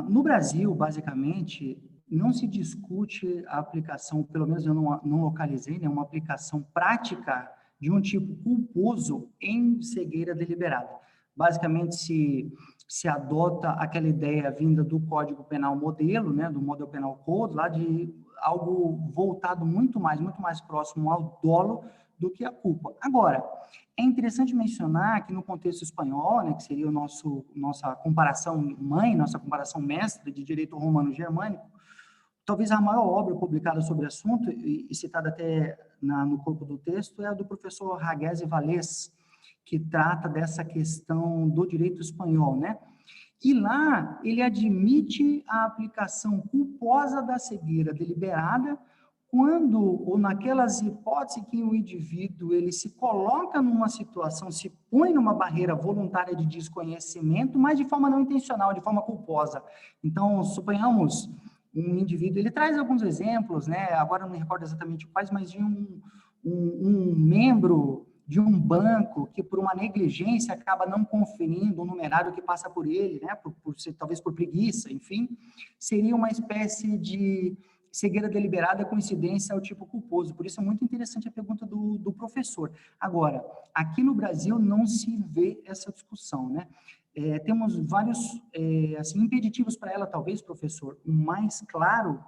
No Brasil, basicamente, não se discute a aplicação, pelo menos eu não localizei, né, uma aplicação prática de um tipo culposo em cegueira deliberada. Basicamente, se adota aquela ideia vinda do Código Penal modelo, né, do Model Penal Code, lá de algo voltado muito mais próximo ao dolo do que a culpa. Agora, é interessante mencionar que no contexto espanhol, né, que seria nossa comparação mãe, nossa comparação mestra de direito romano-germânico, talvez a maior obra publicada sobre o assunto, e citada até no corpo do texto, é a do professor Ragués e Valés, que trata dessa questão do direito espanhol, né? E lá ele admite a aplicação culposa da cegueira deliberada quando, ou naquelas hipóteses que o indivíduo ele se coloca numa situação, se põe numa barreira voluntária de desconhecimento, mas de forma não intencional, de forma culposa. Então, suponhamos um indivíduo, ele traz alguns exemplos, né? Agora não me recordo exatamente quais, mas de um membro de um banco que, por uma negligência, acaba não conferindo o numerário que passa por ele, né? Talvez por preguiça, enfim, seria uma espécie de cegueira deliberada coincidência ao tipo culposo. Por isso é muito interessante a pergunta do professor. Agora, aqui no Brasil não se vê essa discussão, né? Temos vários impeditivos para ela, talvez, professor. O mais claro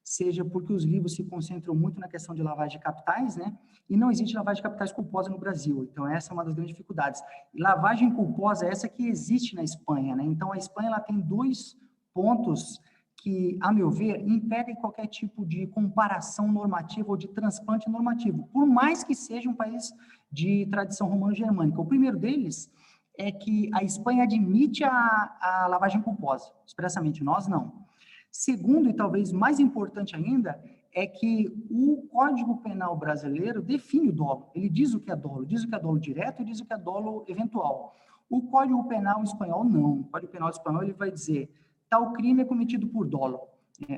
seja porque os livros se concentram muito na questão de lavagem de capitais, né? E não existe lavagem de capitais culposa no Brasil. Então, essa é uma das grandes dificuldades. Lavagem culposa é essa que existe na Espanha, né? Então, a Espanha ela tem 2 pontos que, a meu ver, impedem qualquer tipo de comparação normativa ou de transplante normativo, por mais que seja um país de tradição romano-germânica. O primeiro deles é que a Espanha admite a lavagem culposa, expressamente, nós não. Segundo, e talvez mais importante ainda, é que o Código Penal brasileiro define o dolo. Ele diz o que é dolo direto e diz o que é dolo eventual. O Código Penal espanhol não. O Código Penal espanhol ele vai dizer tal crime é cometido por dolo.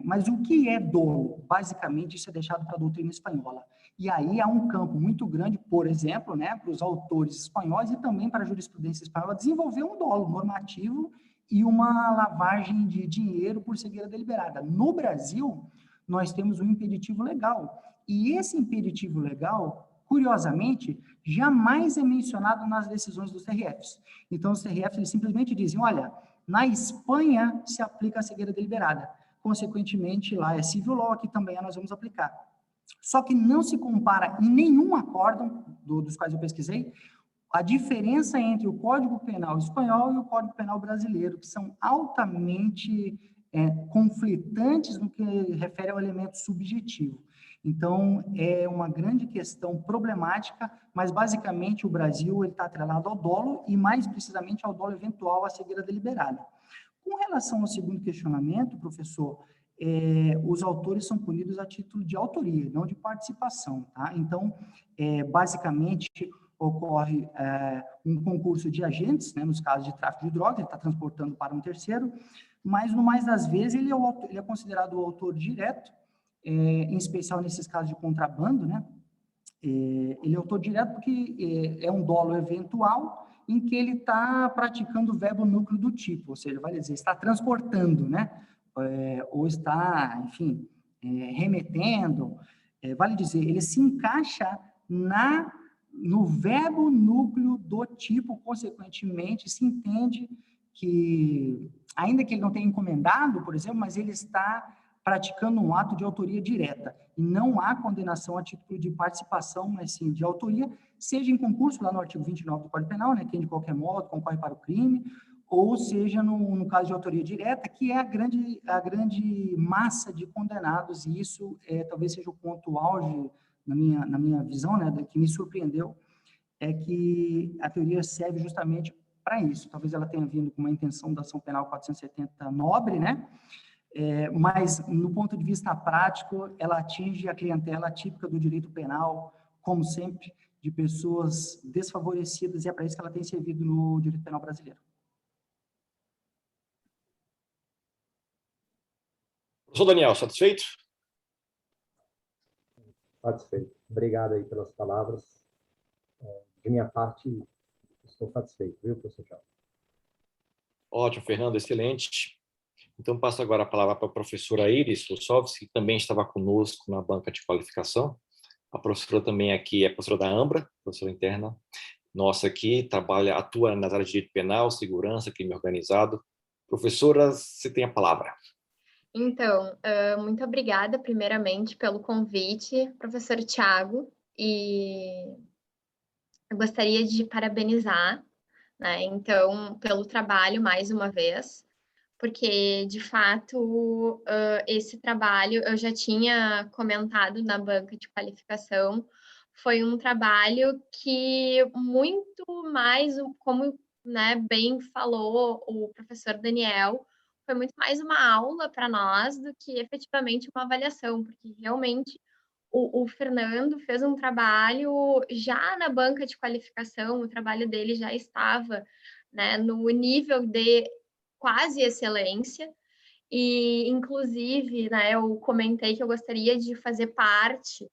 Mas o que é dolo? Basicamente, isso é deixado para a doutrina espanhola. E aí há um campo muito grande, por exemplo, né, para os autores espanhóis e também para a jurisprudência espanhola desenvolver um dolo normativo e uma lavagem de dinheiro por cegueira deliberada. No Brasil, nós temos um impeditivo legal. E esse impeditivo legal, curiosamente, jamais é mencionado nas decisões dos TRFs. Então, os TRFs eles simplesmente dizem, olha, na Espanha se aplica a cegueira deliberada. Consequentemente, lá é civil law, aqui também nós vamos aplicar. Só que não se compara em nenhum acórdão dos quais eu pesquisei a diferença entre o Código Penal espanhol e o Código Penal brasileiro, que são altamente conflitantes no que refere ao elemento subjetivo. Então, é uma grande questão problemática, mas basicamente o Brasil está atrelado ao dolo e mais precisamente ao dolo eventual, à cegueira deliberada. Com relação ao segundo questionamento, professor, os autores são punidos a título de autoria, não de participação, tá? Então, basicamente, ocorre um concurso de agentes, né, nos casos de tráfico de drogas, ele está transportando para um terceiro, mas no mais das vezes ele é considerado o autor direto, em especial nesses casos de contrabando, né? Ele é autor direto porque é um dolo eventual em que ele está praticando o verbo núcleo do tipo, ou seja, vale dizer, está transportando, né? Ou está, enfim, remetendo, vale dizer, ele se encaixa no verbo núcleo do tipo, consequentemente, se entende que, ainda que ele não tenha encomendado, por exemplo, mas ele está praticando um ato de autoria direta, e não há condenação a título de participação, mas sim de autoria, seja em concurso, lá no artigo 29 do Código Penal, né, quem de qualquer modo concorre para o crime, ou seja no caso de autoria direta, que é a grande massa de condenados, e isso talvez seja o ponto auge na minha visão, né, que me surpreendeu, é que a teoria serve justamente para isso. Talvez ela tenha vindo com uma intenção da ação penal 470 nobre, né, mas, no ponto de vista prático, ela atinge a clientela típica do direito penal, como sempre, de pessoas desfavorecidas, e é para isso que ela tem servido no direito penal brasileiro. Professor Daniel, satisfeito? Satisfeito. Obrigado aí pelas palavras. De minha parte, estou satisfeito, viu, professor Thiago? Ótimo, Fernando, excelente. Então, passo agora a palavra para a professora Iris Lussovski, que também estava conosco na banca de qualificação. A professora também aqui é professora da AMBRA, professora interna. Nossa aqui, atua nas áreas de direito penal, segurança, crime organizado. Professora, você tem a palavra. Então, muito obrigada, primeiramente, pelo convite, professor Thiago, e eu gostaria de parabenizar, né, então, pelo trabalho, mais uma vez, porque, de fato, esse trabalho, eu já tinha comentado na banca de qualificação, foi um trabalho que muito mais, como, né, bem falou o professor Daniel, foi muito mais uma aula para nós do que efetivamente uma avaliação, porque realmente o Fernando fez um trabalho já na banca de qualificação, o trabalho dele já estava, né, no nível de quase excelência, e inclusive, né, eu comentei que eu gostaria de fazer parte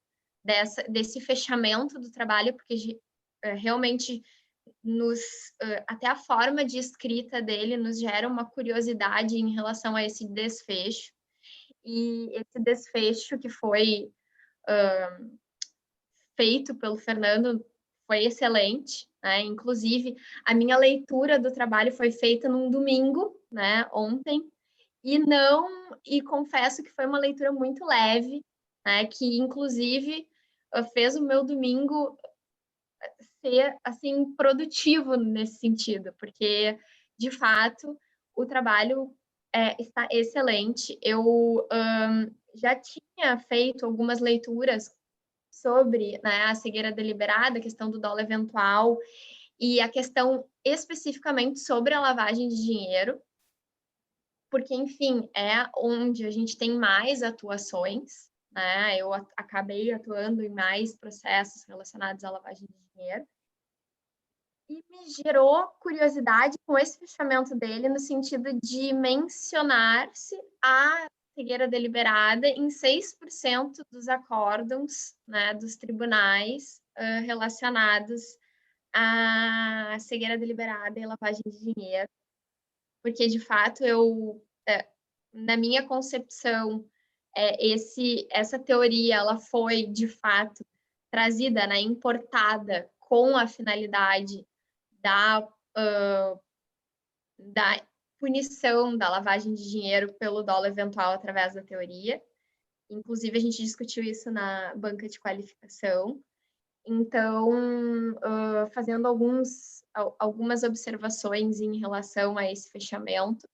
desse fechamento do trabalho, porque realmente até a forma de escrita dele nos gera uma curiosidade em relação a esse desfecho, e esse desfecho que foi feito pelo Fernando foi excelente, né? Inclusive, a minha leitura do trabalho foi feita num domingo, né, ontem, e confesso que foi uma leitura muito leve, né, que inclusive fez o meu domingo ser assim produtivo nesse sentido, porque de fato o trabalho está excelente. Eu já tinha feito algumas leituras sobre, né, a cegueira deliberada, a questão do dolo eventual e a questão especificamente sobre a lavagem de dinheiro, porque, enfim, é onde a gente tem mais atuações, né? Eu acabei atuando em mais processos relacionados à lavagem de dinheiro. E me gerou curiosidade com esse fechamento dele, no sentido de mencionar-se a cegueira deliberada em 6% dos acórdãos, né, dos tribunais relacionados à cegueira deliberada e lavagem de dinheiro. Porque, de fato, na minha concepção, essa teoria ela foi, de fato, trazida, né, importada com a finalidade da punição da lavagem de dinheiro pelo dolo eventual através da teoria. Inclusive, a gente discutiu isso na banca de qualificação. Então, fazendo algumas observações em relação a esse fechamento,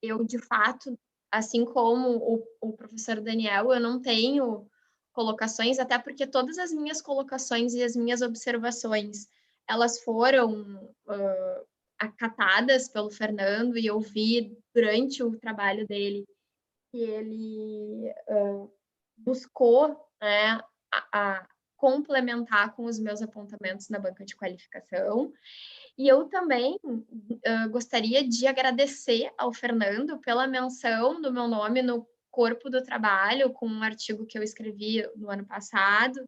eu, de fato, assim como o professor Daniel, eu não tenho colocações, até porque todas as minhas colocações e as minhas observações, elas foram acatadas pelo Fernando, e eu vi durante o trabalho dele que ele buscou, né, a complementar com os meus apontamentos na banca de qualificação. E eu também gostaria de agradecer ao Fernando pela menção do meu nome no corpo do trabalho, com um artigo que eu escrevi no ano passado,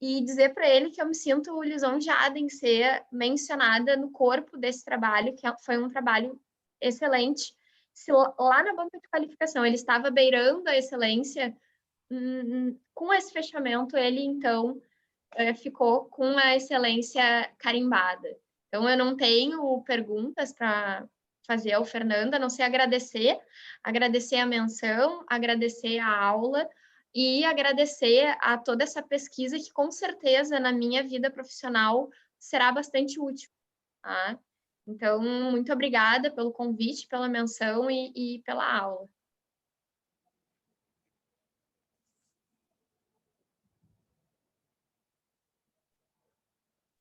e dizer para ele que eu me sinto lisonjeada em ser mencionada no corpo desse trabalho, que foi um trabalho excelente. Se lá na banca de qualificação ele estava beirando a excelência, com esse fechamento ele, então, ficou com a excelência carimbada. Então, eu não tenho perguntas para fazer ao Fernando, a não ser agradecer a menção, agradecer a aula e agradecer a toda essa pesquisa que, com certeza, na minha vida profissional, será bastante útil. Tá? Então, muito obrigada pelo convite, pela menção e pela aula.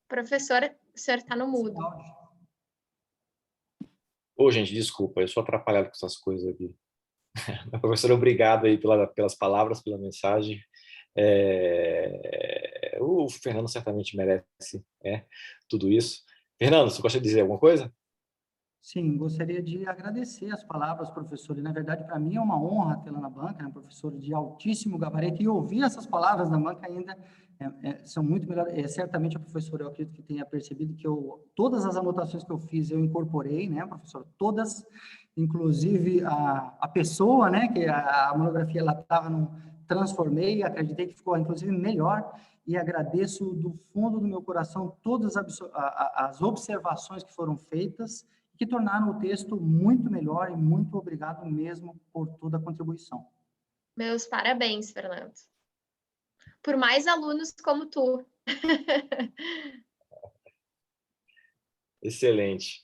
Professor, o senhor está no mudo. Ô, gente, desculpa, eu sou atrapalhado com essas coisas aqui. Professor, obrigado aí pelas palavras, pela mensagem. O Fernando certamente merece, tudo isso. Fernando, você gosta de dizer alguma coisa? Sim, gostaria de agradecer as palavras, professor. E, na verdade, para mim é uma honra tê-la na banca, né, professor de altíssimo gabarito, e ouvir essas palavras na banca ainda são muito melhores. Certamente a professora, eu acredito que tenha percebido que todas as anotações que eu fiz, eu incorporei, né, professor? Todas, inclusive a pessoa, né, que a monografia ela estava transformei, acreditei que ficou, inclusive, melhor, e agradeço do fundo do meu coração todas as observações que foram feitas, que tornaram o texto muito melhor, e muito obrigado mesmo por toda a contribuição. Meus parabéns, Fernando. Por mais alunos como tu. Excelente.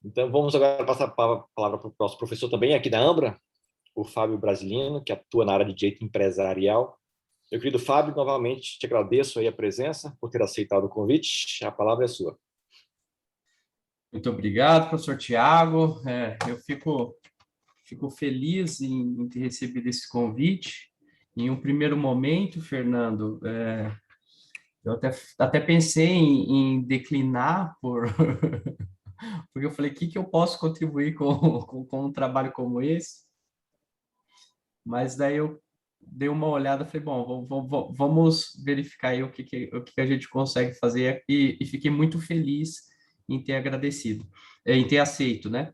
Então, vamos agora passar a palavra para o nosso professor também, aqui da Ambra, o Fábio Brasilino, que atua na área de direito empresarial. Meu querido Fábio, novamente te agradeço aí a presença, por ter aceitado o convite. A palavra é sua. Muito obrigado, professor Tiago. Eu fico feliz em ter recebido esse convite. Em um primeiro momento, Fernando, eu até pensei em declinar, porque eu falei, o que eu posso contribuir com um trabalho como esse? Mas daí eu dei uma olhada e falei, bom, vamos verificar aí o que a gente consegue fazer, e fiquei muito feliz em ter agradecido, em ter aceito, né,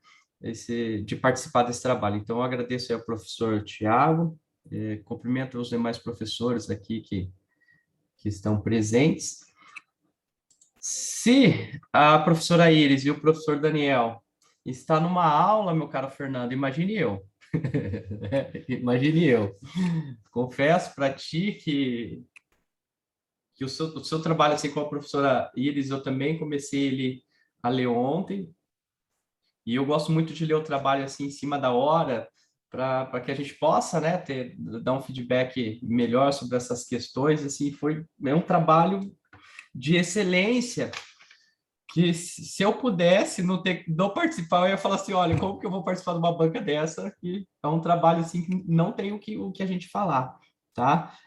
de participar desse trabalho. Então, eu agradeço aí ao professor Tiago, cumprimento os demais professores aqui que estão presentes. Se a professora Iris e o professor Daniel está numa aula, meu caro Fernando, imagine eu. Imagine eu. Confesso para ti que o seu trabalho assim, com a professora Iris, eu também comecei ele a ler ontem, e eu gosto muito de ler o trabalho assim em cima da hora, para que a gente possa, né, dar um feedback melhor sobre essas questões. Assim, é um trabalho de excelência, que se eu pudesse não participar, eu ia falar assim, olha, como que eu vou participar de uma banca dessa? Que é um trabalho assim que não tem o que a gente falar, tá?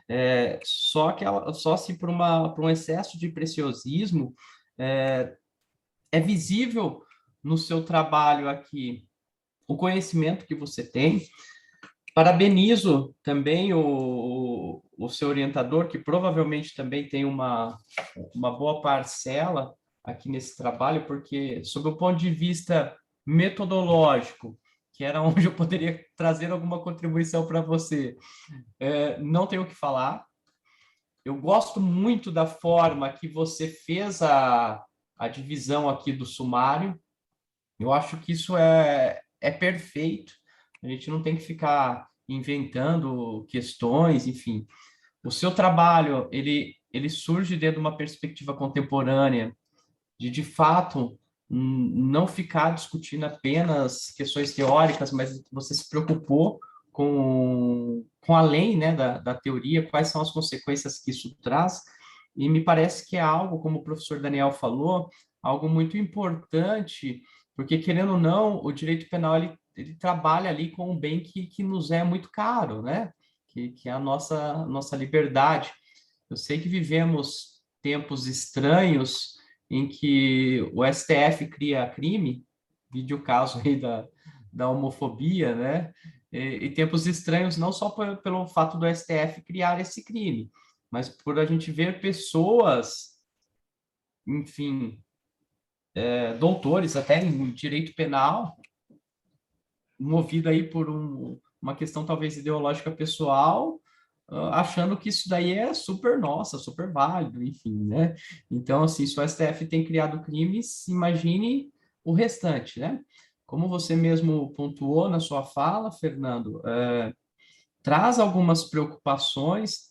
Só se por um excesso de preciosismo é visível no seu trabalho aqui o conhecimento que você tem. Parabenizo também o seu orientador, que provavelmente também tem uma boa parcela aqui nesse trabalho, porque, sob o ponto de vista metodológico, que era onde eu poderia trazer alguma contribuição para você, não tenho o que falar. Eu gosto muito da forma que você fez a divisão aqui do sumário. Eu acho que isso é perfeito. A gente não tem que ficar inventando questões, enfim. O seu trabalho, ele surge dentro de uma perspectiva contemporânea, de fato, não ficar discutindo apenas questões teóricas, mas você se preocupou com além, né, da teoria, quais são as consequências que isso traz, e me parece que é algo, como o professor Daniel falou, algo muito importante, porque, querendo ou não, o direito penal, ele trabalha ali com um bem que nos é muito caro, né? Que é a nossa liberdade. Eu sei que vivemos tempos estranhos em que o STF cria crime, vide o caso aí da homofobia, né? E tempos estranhos não só pelo fato do STF criar esse crime, mas por a gente ver pessoas, enfim, doutores até em direito penal, movido aí por uma questão talvez ideológica pessoal, achando que isso daí é super nossa, super válido, enfim, né? Então, assim, se o STF tem criado crimes, imagine o restante, né? Como você mesmo pontuou na sua fala, Fernando, traz algumas preocupações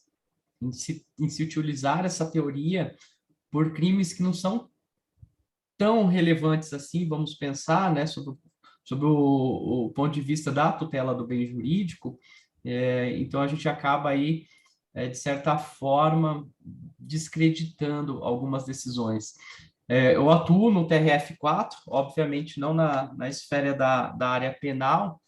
em se utilizar essa teoria por crimes que não são tão relevantes assim, vamos pensar, né, sobre o ponto de vista da tutela do bem jurídico. Então, a gente acaba aí, de certa forma, descreditando algumas decisões. Eu atuo no TRF4, obviamente não na esfera da área penal,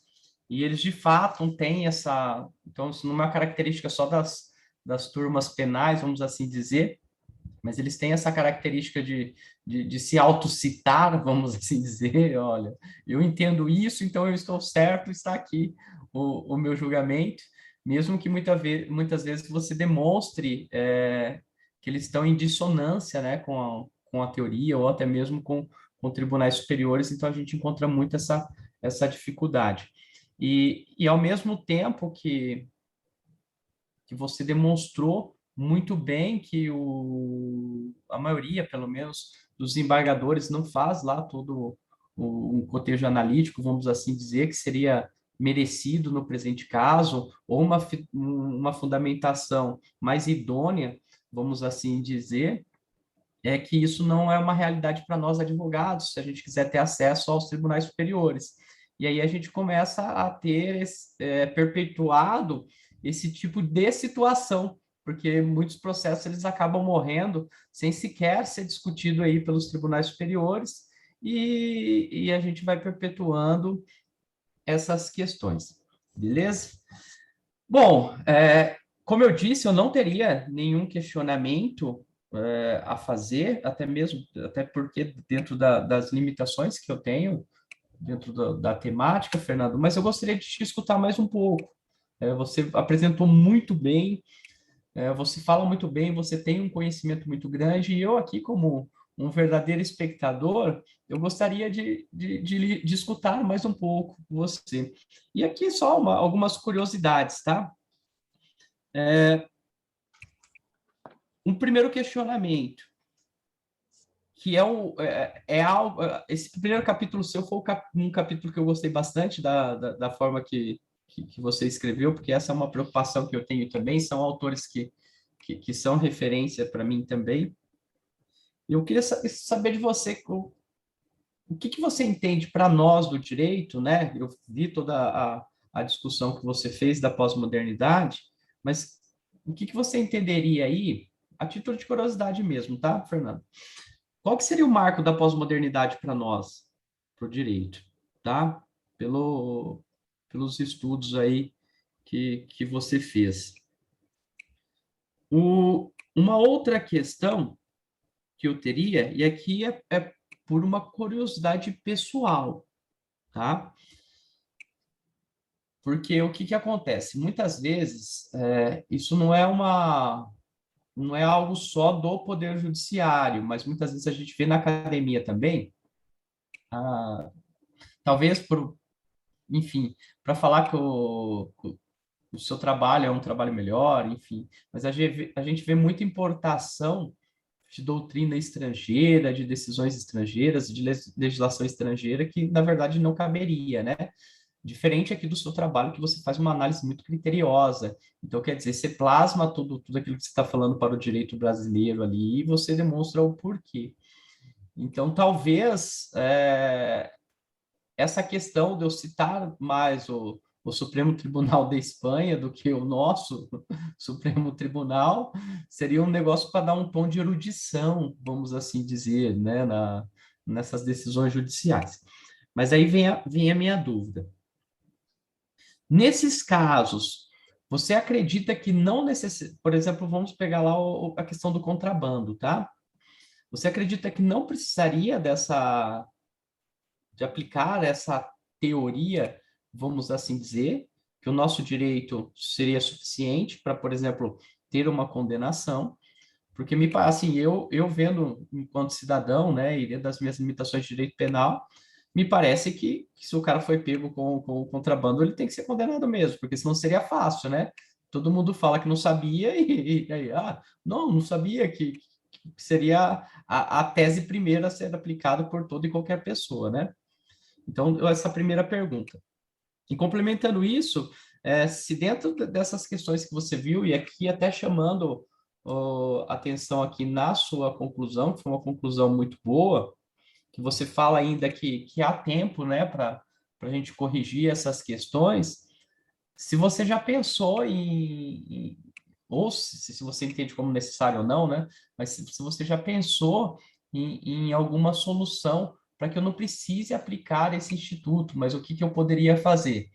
e eles de fato têm essa... Então, isso não é uma característica só das turmas penais, vamos assim dizer, mas eles têm essa característica de se autocitar, vamos assim dizer, olha, eu entendo isso, então eu estou certo, está aqui o meu julgamento, mesmo que muitas vezes você demonstre que eles estão em dissonância, né, com a teoria, ou até mesmo com tribunais superiores, então a gente encontra muito essa dificuldade. E ao mesmo tempo que você demonstrou muito bem que a maioria, pelo menos, dos embargadores não faz lá todo um cotejo analítico, vamos assim dizer, que seria merecido no presente caso, ou uma fundamentação mais idônea, vamos assim dizer, é que isso não é uma realidade para nós advogados, se a gente quiser ter acesso aos tribunais superiores. E aí a gente começa a ter perpetuado esse tipo de situação, porque muitos processos eles acabam morrendo sem sequer ser discutido aí pelos tribunais superiores, e a gente vai perpetuando essas questões, beleza? Bom, como eu disse, eu não teria nenhum questionamento a fazer, até porque dentro das limitações que eu tenho, dentro da temática, Fernando, mas eu gostaria de te escutar mais um pouco. Você apresentou muito bem, você fala muito bem, você tem um conhecimento muito grande, e eu aqui, como um verdadeiro espectador, eu gostaria de escutar mais um pouco você. E aqui só algumas curiosidades, tá? Um primeiro questionamento, que algo... Esse primeiro capítulo seu foi um capítulo que eu gostei bastante da forma que você escreveu, porque essa é uma preocupação que eu tenho também, são autores que são referência para mim também. Eu queria saber de você o que você entende para nós do direito, né? Eu vi toda a discussão que você fez da pós-modernidade, mas o que você entenderia aí, a título de curiosidade mesmo, tá, Fernando? Qual que seria o marco da pós-modernidade para nós, para o direito, tá? Pelos estudos aí que você fez. Uma outra questão que eu teria, e aqui é por uma curiosidade pessoal, tá? Porque o que acontece? Muitas vezes, isso não é algo só do Poder Judiciário, mas muitas vezes a gente vê na academia também, talvez enfim, para falar que o seu trabalho é um trabalho melhor, enfim, mas a gente vê muita importação de doutrina estrangeira, de decisões estrangeiras, de legislação estrangeira, que na verdade não caberia, né? Diferente aqui do seu trabalho, que você faz uma análise muito criteriosa. Então, quer dizer, você plasma tudo aquilo que você está falando para o direito brasileiro ali e você demonstra o porquê. Então, talvez essa questão de eu citar mais o Supremo Tribunal da Espanha do que o nosso Supremo Tribunal seria um negócio para dar um tom de erudição, vamos assim dizer, né, nessas decisões judiciais. Mas aí vem a minha dúvida. Nesses casos, você acredita que não necessita, por exemplo, vamos pegar lá a questão do contrabando, tá? Você acredita que não precisaria de aplicar essa teoria, vamos assim dizer, que o nosso direito seria suficiente para, por exemplo, ter uma condenação? Porque assim, eu vendo enquanto cidadão, né, e dentro das minhas limitações de direito penal, me parece que se o cara foi pego com o contrabando, ele tem que ser condenado mesmo, porque senão seria fácil, né? Todo mundo fala que não sabia e aí, não sabia que seria a tese primeira a ser aplicada por toda e qualquer pessoa, né? Então, essa primeira pergunta. E complementando isso, se dentro dessas questões que você viu, e aqui até chamando atenção aqui na sua conclusão, que foi uma conclusão muito boa, que você fala ainda que há tempo, né, para a gente corrigir essas questões, se você já pensou ou se você entende como necessário ou não, né, mas se você já pensou em alguma solução para que eu não precise aplicar esse instituto, mas o que eu poderia fazer?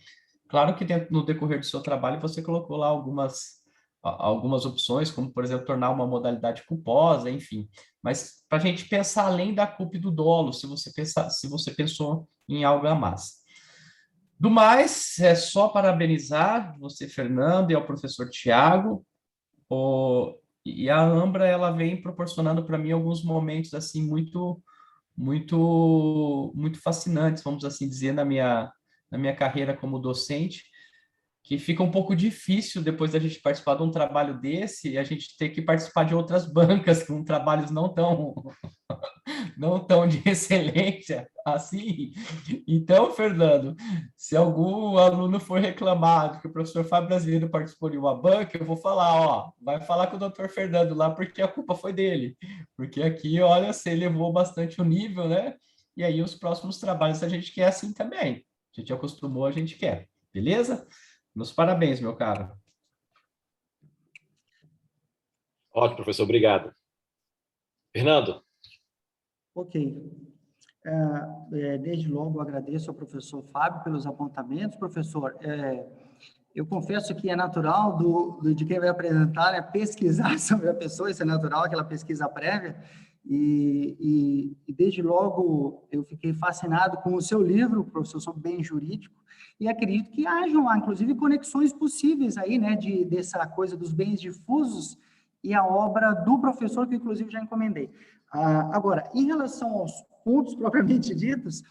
Claro que no decorrer do seu trabalho você colocou lá algumas opções, como, por exemplo, tornar uma modalidade culposa, enfim. Mas para a gente pensar além da culpa e do dolo, se você pensou em algo a mais. Do mais, é só parabenizar você, Fernando, e ao professor Tiago. E a Ambra, ela vem proporcionando para mim alguns momentos assim muito fascinantes, vamos assim dizer, na minha carreira como docente, que fica um pouco difícil depois da gente participar de um trabalho desse e a gente ter que participar de outras bancas com trabalhos não tão de excelência assim. Então, Fernando, se algum aluno for reclamar que o professor Fábio Brasileiro participou de uma banca, eu vou falar, ó, vai falar com o doutor Fernando lá, porque a culpa foi dele. Porque aqui, olha, você elevou bastante o nível, né? E aí os próximos trabalhos a gente quer assim também. A gente acostumou, a gente quer. Beleza? Meus parabéns, meu caro. Ótimo, professor, obrigado. Fernando. Ok. Desde logo, agradeço ao professor Fábio pelos apontamentos. Professor, eu confesso que é natural de quem vai apresentar, né, pesquisar sobre a pessoa, isso é natural, aquela pesquisa prévia, e desde logo eu fiquei fascinado com o seu livro, professor, sobre bem jurídico, e acredito que hajam, inclusive, conexões possíveis aí, né, dessa coisa dos bens difusos e a obra do professor, que inclusive já encomendei. Agora, em relação aos pontos propriamente ditos,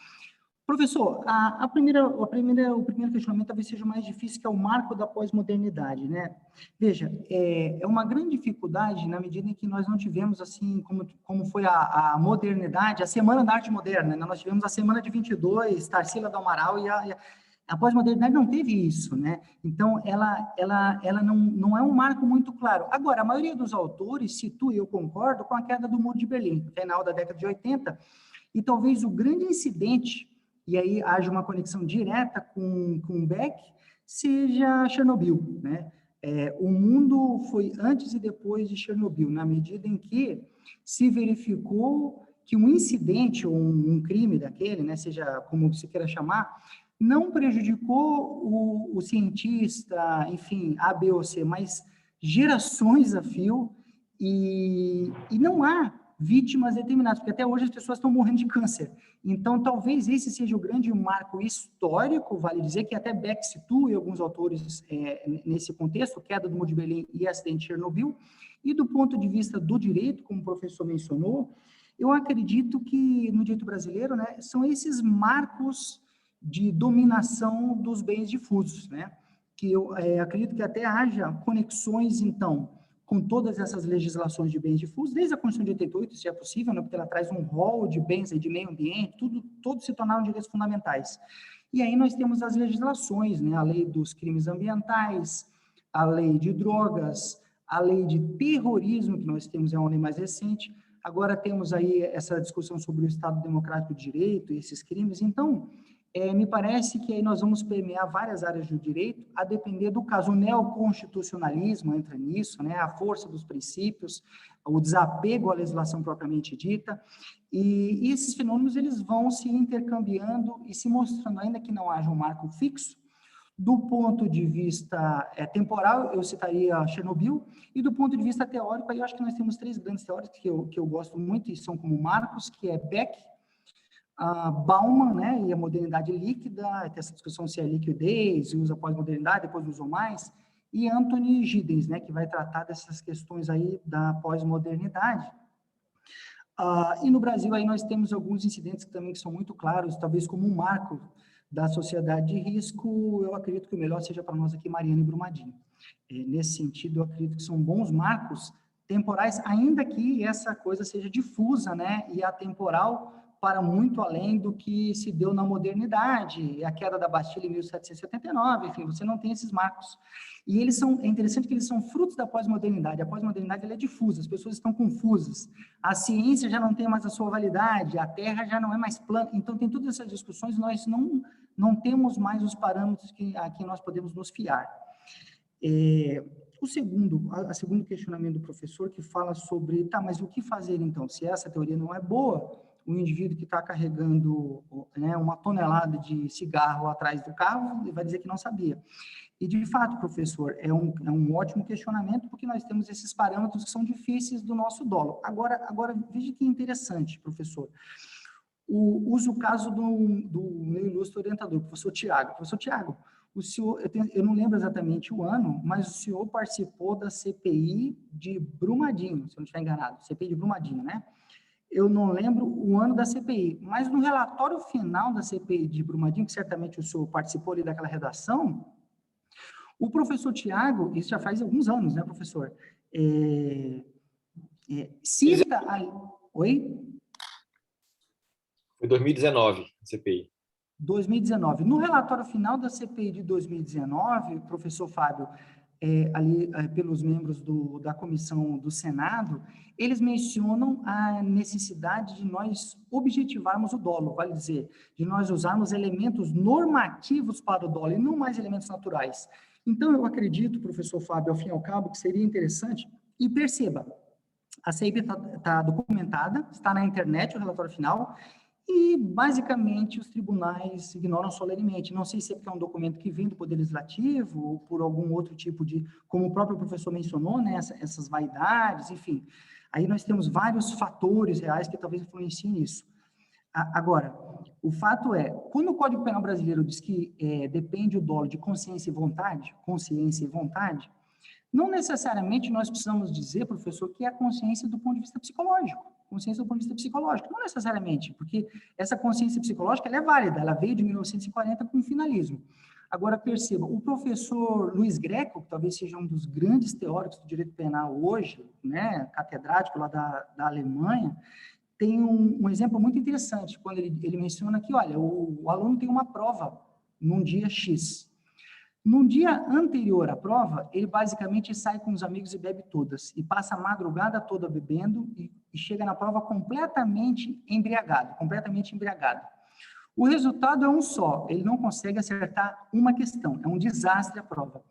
professor, o primeiro questionamento talvez seja o mais difícil, que é o marco da pós-modernidade, né? Veja, é uma grande dificuldade na medida em que nós não tivemos, assim, como foi a modernidade, a Semana da Arte Moderna, né? Nós tivemos a Semana de 22, Tarsila do Amaral, e a pós-modernidade não teve isso, né? Então, ela não é um marco muito claro. Agora, a maioria dos autores situa, e eu concordo, com a queda do Muro de Berlim, final da década de 80, e talvez o grande incidente, e aí haja uma conexão direta com Beck, seja Chernobyl, né? O mundo foi antes e depois de Chernobyl, na medida em que se verificou que um incidente ou um crime daquele, né, seja como se queira chamar, não prejudicou o cientista, enfim, A, B ou C, mas gerações a fio, e não há vítimas determinadas, porque até hoje as pessoas estão morrendo de câncer. Então, talvez esse seja o grande marco histórico, vale dizer, que até Beck situa e alguns autores nesse contexto, queda do Muro de Berlim e acidente de Chernobyl. E do ponto de vista do direito, como o professor mencionou, eu acredito que no direito brasileiro, né, são esses marcos de dominação dos bens difusos, né, que eu acredito que até haja conexões, então, com todas essas legislações de bens difusos, desde a Constituição de 88, se é possível, né, porque ela traz um rol de bens aí, de meio ambiente, todos se tornaram direitos fundamentais. E aí nós temos as legislações, né, a lei dos crimes ambientais, a lei de drogas, a lei de terrorismo, que nós temos, é uma lei mais recente. Agora temos aí essa discussão sobre o Estado Democrático de Direito e esses crimes. Então, me parece que aí nós vamos permear várias áreas do direito, a depender do caso. O neoconstitucionalismo entra nisso, né? A força dos princípios, o desapego à legislação propriamente dita, e esses fenômenos eles vão se intercambiando e se mostrando, ainda que não haja um marco fixo. Do ponto de vista temporal, eu citaria Chernobyl, e do ponto de vista teórico, aí eu acho que nós temos três grandes teóricos que eu gosto muito, e são como marcos, que é Beck, Bauman, né, e a modernidade líquida, tem essa discussão se é liquidez, usa pós-modernidade, depois usou mais, e Anthony Giddens, né, que vai tratar dessas questões aí da pós-modernidade. E no Brasil aí nós temos alguns incidentes que também são muito claros, talvez como um marco da sociedade de risco. Eu acredito que o melhor seja para nós aqui Mariana e Brumadinho. Nesse sentido, eu acredito que são bons marcos temporais, ainda que essa coisa seja difusa, né, e atemporal, para muito além do que se deu na modernidade, a queda da Bastilha em 1779, enfim, você não tem esses marcos. E é interessante que eles são frutos da pós-modernidade. A pós-modernidade ela é difusa, as pessoas estão confusas. A ciência já não tem mais a sua validade, a Terra já não é mais plana. Então, tem todas essas discussões, nós não temos mais os parâmetros a que nós podemos nos fiar. O segundo questionamento do professor, que fala sobre, mas o que fazer então? Se essa teoria não é boa, o indivíduo que está carregando, né, uma tonelada de cigarro atrás do carro, ele vai dizer que não sabia. E, de fato, professor, é um ótimo questionamento, porque nós temos esses parâmetros que são difíceis do nosso dolo. Agora veja que interessante, professor. Uso o caso do meu ilustre orientador, professor Tiago. Professor Tiago, o senhor, eu não lembro exatamente o ano, mas o senhor participou da CPI de Brumadinho, se eu não estiver enganado, CPI de Brumadinho, né? Eu não lembro o ano da CPI, mas no relatório final da CPI de Brumadinho, que certamente o senhor participou ali daquela redação, o professor Tiago, isso já faz alguns anos, né, professor? Cita ali... Oi? Foi 2019, CPI. 2019. No relatório final da CPI de 2019, professor Fábio, pelos membros da comissão do Senado, eles mencionam a necessidade de nós objetivarmos o dolo, vale dizer, de nós usarmos elementos normativos para o dolo e não mais elementos naturais. Então, eu acredito, professor Fábio, ao fim e ao cabo, que seria interessante, e perceba, a CPI está documentada, está na internet o relatório final, e, basicamente, os tribunais ignoram solenemente. Não sei se é porque é um documento que vem do Poder Legislativo ou por algum outro tipo de, como o próprio professor mencionou, né, essas vaidades, enfim. Aí nós temos vários fatores reais que talvez influenciem nisso. Agora, o fato é, quando o Código Penal brasileiro diz que depende o dolo de consciência e vontade, não necessariamente nós precisamos dizer, professor, que é a consciência do ponto de vista psicológico. Consciência do ponto de vista psicológico. Não necessariamente, porque essa consciência psicológica ela é válida, ela veio de 1940 com o finalismo. Agora, perceba, o professor Luiz Greco, que talvez seja um dos grandes teóricos do direito penal hoje, né, catedrático lá da Alemanha, tem um exemplo muito interessante, quando ele menciona que, olha, o aluno tem uma prova num dia X. Num dia anterior à prova, ele basicamente sai com os amigos e bebe todas, e passa a madrugada toda bebendo e chega na prova completamente embriagado. O resultado é um só, ele não consegue acertar uma questão, é um desastre a prova.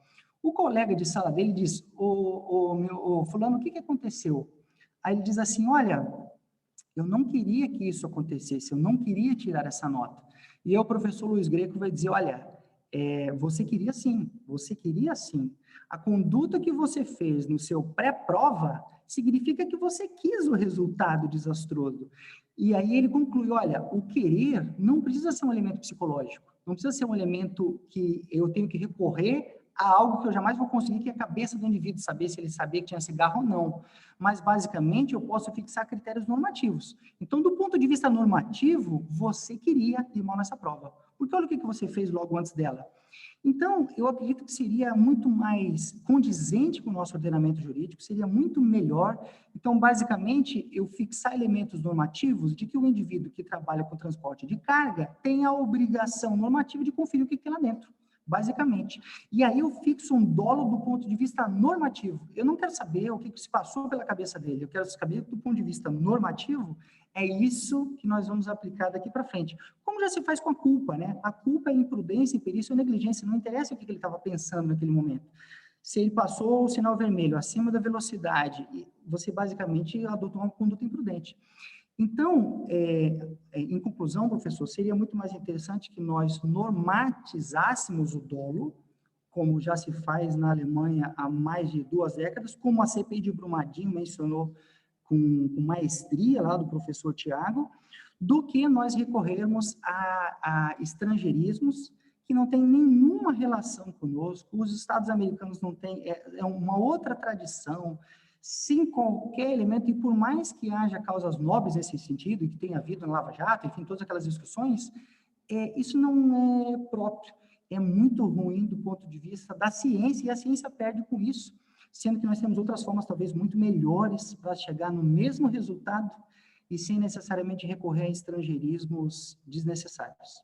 O colega de sala dele diz, fulano, o que aconteceu? Aí ele diz assim, olha, eu não queria que isso acontecesse, eu não queria tirar essa nota. E aí o professor Luiz Greco vai dizer, olha, você queria sim. A conduta que você fez no seu pré-prova significa que você quis o resultado desastroso. E aí ele conclui, olha, o querer não precisa ser um elemento psicológico, não precisa ser um elemento que eu tenho que recorrer a algo que eu jamais vou conseguir, que é a cabeça do indivíduo, saber se ele sabia que tinha cigarro ou não. Mas, basicamente, eu posso fixar critérios normativos. Então, do ponto de vista normativo, você queria ir mal nessa prova. Porque olha o que você fez logo antes dela. Então, eu acredito que seria muito mais condizente com o nosso ordenamento jurídico, seria muito melhor. Então, basicamente, eu fixar elementos normativos de que o indivíduo que trabalha com transporte de carga tem a obrigação normativa de conferir o que tem lá dentro. Basicamente. E aí eu fixo um dolo do ponto de vista normativo. Eu não quero saber o que se passou pela cabeça dele, eu quero saber do ponto de vista normativo, é isso que nós vamos aplicar daqui para frente. Como já se faz com a culpa, né? A culpa é imprudência, imperícia ou negligência, não interessa o que ele estava pensando naquele momento. Se ele passou o sinal vermelho acima da velocidade, você basicamente adotou uma conduta imprudente. Então, em conclusão, professor, seria muito mais interessante que nós normatizássemos o dolo, como já se faz na Alemanha há mais de 2 décadas, como a CPI de Brumadinho mencionou com maestria lá do professor Tiago, do que nós recorrermos a estrangeirismos que não tem nenhuma relação conosco, os Estados americanos não têm, é uma outra tradição, sem qualquer elemento, e por mais que haja causas nobres nesse sentido, e que tenha havido na Lava Jato, enfim, todas aquelas discussões, isso não é próprio, é muito ruim do ponto de vista da ciência, e a ciência perde com isso, sendo que nós temos outras formas, talvez, muito melhores para chegar no mesmo resultado, e sem necessariamente recorrer a estrangeirismos desnecessários.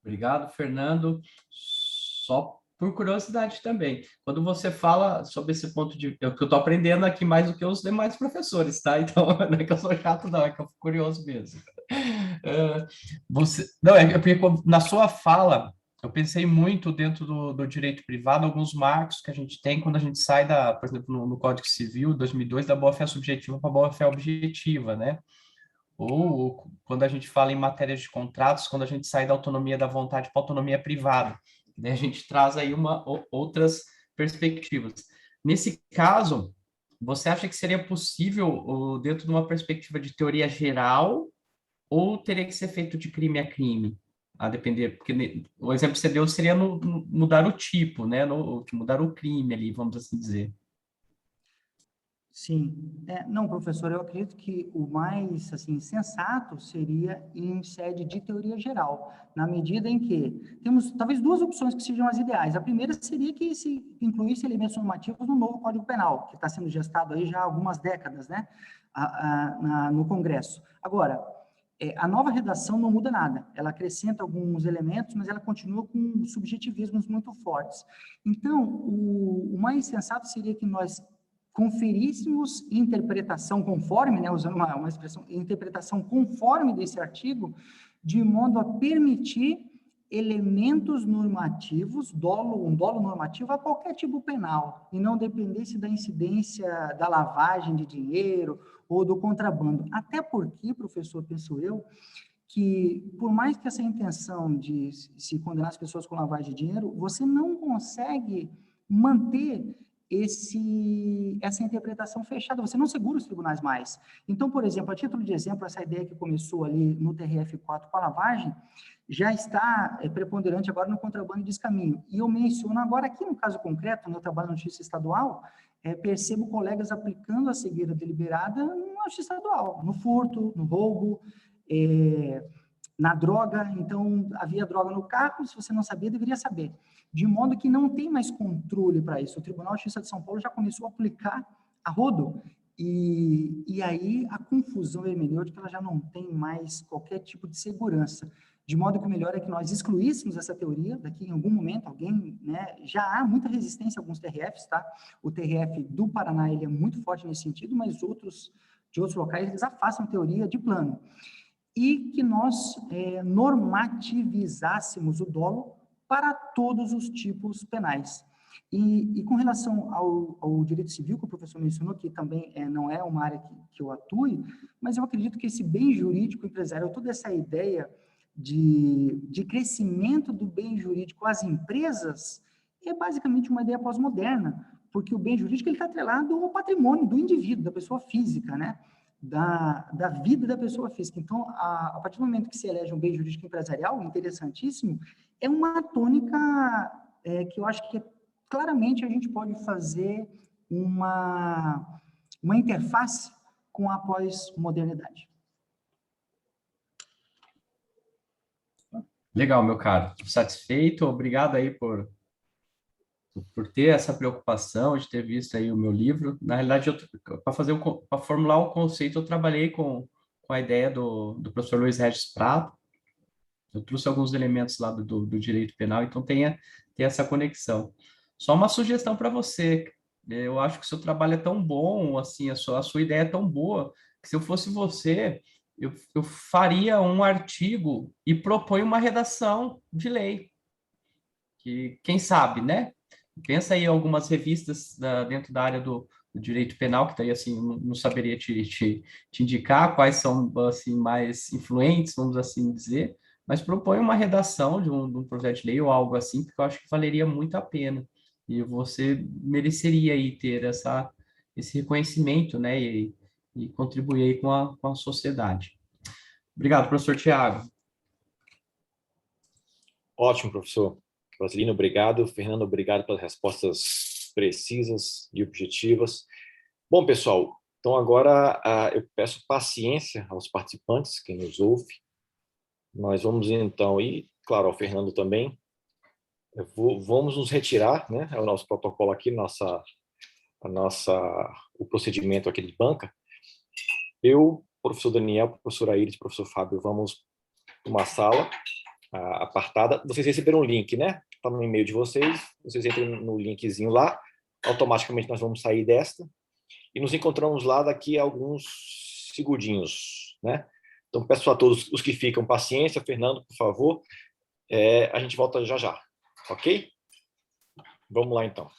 Obrigado, Fernando. Só por curiosidade também, quando você fala sobre esse ponto de... que eu estou aprendendo aqui mais do que os demais professores, tá? Então, não é que eu sou chato, não, é que eu fico curioso mesmo. Não, é porque na sua fala, eu pensei muito dentro do direito privado, alguns marcos que a gente tem quando a gente sai por exemplo, no Código Civil, 2002, da boa-fé subjetiva para a boa-fé objetiva, né? Ou quando a gente fala em matérias de contratos, quando a gente sai da autonomia da vontade para a autonomia privada, né? A gente traz aí outras perspectivas. Nesse caso, você acha que seria possível, dentro de uma perspectiva de teoria geral, ou teria que ser feito de crime a crime? A depender, porque o exemplo que você deu seria mudar o tipo, né? Mudar o crime ali, vamos assim dizer. Sim. Não, professor, eu acredito que o mais, assim, sensato seria em sede de teoria geral, na medida em que temos, talvez, duas opções que sejam as ideais. A primeira seria que se incluísse elementos normativos no novo Código Penal, que está sendo gestado aí já há algumas décadas, né, no Congresso. Agora, a nova redação não muda nada, ela acrescenta alguns elementos, mas ela continua com subjetivismos muito fortes. Então, o mais sensato seria que nós conferíssemos interpretação conforme, né, usando uma expressão, interpretação conforme desse artigo, de modo a permitir elementos normativos, um dolo normativo a qualquer tipo penal, e não dependesse da incidência da lavagem de dinheiro ou do contrabando. Até porque, professor, penso eu, que por mais que essa intenção de se condenar as pessoas com lavagem de dinheiro, você não consegue manter essa interpretação fechada, você não segura os tribunais mais. Então, por exemplo, a título de exemplo, essa ideia que começou ali no TRF4 com a lavagem, já está preponderante agora no contrabando e descaminho. E eu menciono agora aqui no caso concreto, no meu trabalho na Justiça Estadual, percebo colegas aplicando a cegueira deliberada na Justiça Estadual, no furto, no roubo, na droga. Então, havia droga no carro, se você não sabia, deveria saber. De modo que não tem mais controle para isso. O Tribunal de Justiça de São Paulo já começou a aplicar a rodo, e aí a confusão hermenêutica ela já não tem mais qualquer tipo de segurança. De modo que o melhor é que nós excluíssemos essa teoria, daqui em algum momento alguém, né, já há muita resistência a alguns TRFs, tá? O TRF do Paraná, ele é muito forte nesse sentido, mas outros, de outros locais, eles afastam a teoria de plano. E que nós normativizássemos o dolo para todos os tipos penais. E com relação ao direito civil, que o professor mencionou, que também não é uma área que eu atue, mas eu acredito que esse bem jurídico empresarial, toda essa ideia de crescimento do bem jurídico às empresas, é basicamente uma ideia pós-moderna, porque o bem jurídico está atrelado ao patrimônio do indivíduo, da pessoa física, né? Da vida da pessoa física. Então, a partir do momento que se elege um bem jurídico empresarial, interessantíssimo, é uma tônica que eu acho que claramente a gente pode fazer uma interface com a pós-modernidade. Legal, meu caro. Estou satisfeito. Obrigado aí por ter essa preocupação de ter visto aí o meu livro. Na realidade, para formular o conceito, eu trabalhei com a ideia do professor Luiz Regis Prado. Eu trouxe alguns elementos lá do direito penal, então tem essa conexão. Só uma sugestão para você. Eu acho que o seu trabalho é tão bom, assim, a sua ideia é tão boa, que se eu fosse você, eu faria um artigo e proponho uma redação de lei. Que, quem sabe, né? Pensa aí em algumas revistas dentro da área do direito penal, que daí, assim, não saberia te indicar quais são, assim, mais influentes, vamos assim dizer, mas propõe uma redação de um projeto de lei ou algo assim, porque eu acho que valeria muito a pena. E você mereceria aí ter esse reconhecimento, né, e contribuir aí com a sociedade. Obrigado, professor Tiago. Ótimo, professor. Brasilino, obrigado. Fernando, obrigado pelas respostas precisas e objetivas. Bom, pessoal, então agora eu peço paciência aos participantes, quem nos ouve. Nós vamos então, e claro, ao Fernando também, vamos nos retirar, né? É o nosso protocolo aqui, o procedimento aqui de banca. Eu, professor Daniel, professor Aires, professor Fábio, vamos para uma sala apartada. Vocês receberam um link, né? Está no e-mail de vocês. Vocês entram no linkzinho lá. Automaticamente nós vamos sair desta e nos encontramos lá daqui a alguns segundinhos, né? Então peço a todos os que ficam paciência. Fernando, por favor, A gente volta já já, ok? Vamos lá, então.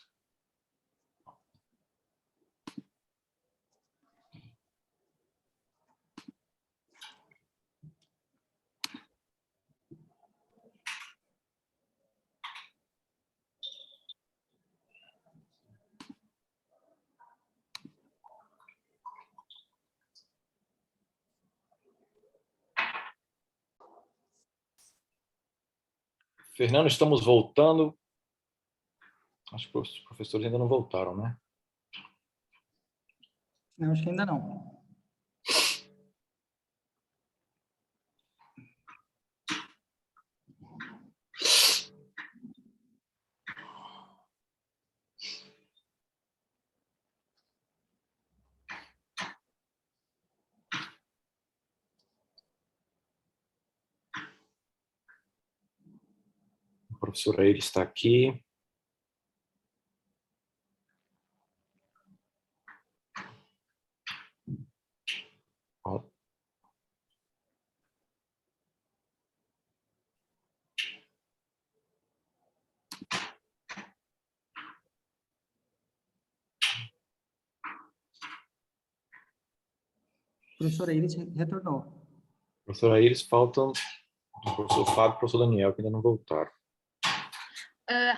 Fernando, estamos voltando. Acho que os professores ainda não voltaram, né? Não, acho que ainda não. A professora Eire está aqui. Bom. Professora Iris retornou. Professora Iris, faltam o professor Fábio e o professor Daniel, que ainda não voltaram.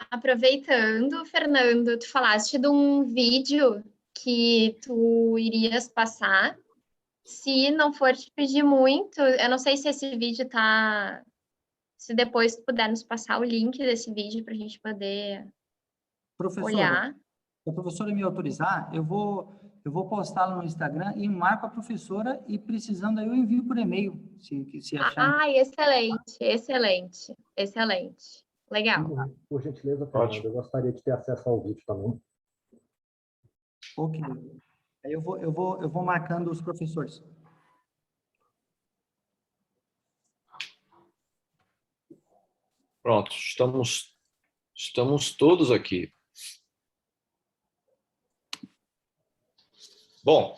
Aproveitando, Fernando, tu falaste de um vídeo que tu irias passar. Se não for te pedir muito, eu não sei se esse vídeo tá... Se depois tu puder nos passar o link desse vídeo para a gente poder olhar. Se a professora me autorizar, eu vou postá-lo no Instagram e marco a professora e, precisando, aí eu envio por e-mail, se achar. Excelente. Legal. Por gentileza, Fernando, eu gostaria de ter acesso ao vídeo também. Ok. Aí eu vou marcando os professores. Pronto, estamos todos aqui. Bom,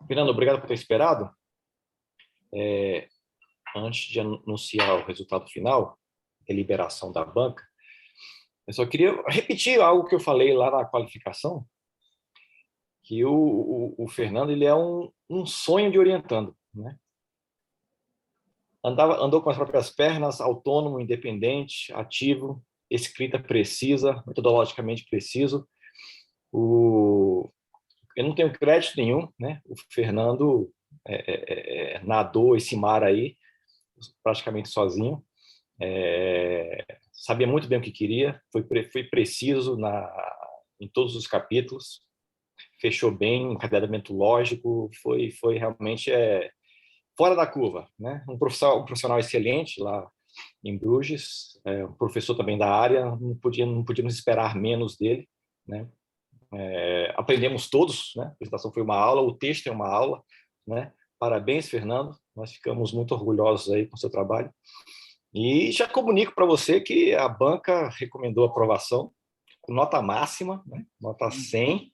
Fernando, obrigado por ter esperado. Antes de anunciar o resultado final, a liberação da banca, eu só queria repetir algo que eu falei lá na qualificação, que o Fernando ele é um sonho de orientando, né? Andou com as próprias pernas, autônomo, independente, ativo, escrita precisa, metodologicamente preciso. Eu não tenho crédito nenhum, né? O Fernando nadou esse mar aí praticamente sozinho. Sabia muito bem o que queria, foi preciso em todos os capítulos, fechou bem, encadeamento lógico, foi realmente fora da curva, né? Um profissional excelente lá em Bruges, um professor também da área, não podíamos esperar menos dele, né? Aprendemos todos, né? A apresentação foi uma aula, o texto é uma aula, né? Parabéns, Fernando, nós ficamos muito orgulhosos aí com o seu trabalho. E já comunico para você que a banca recomendou aprovação com nota máxima, né? Nota 100,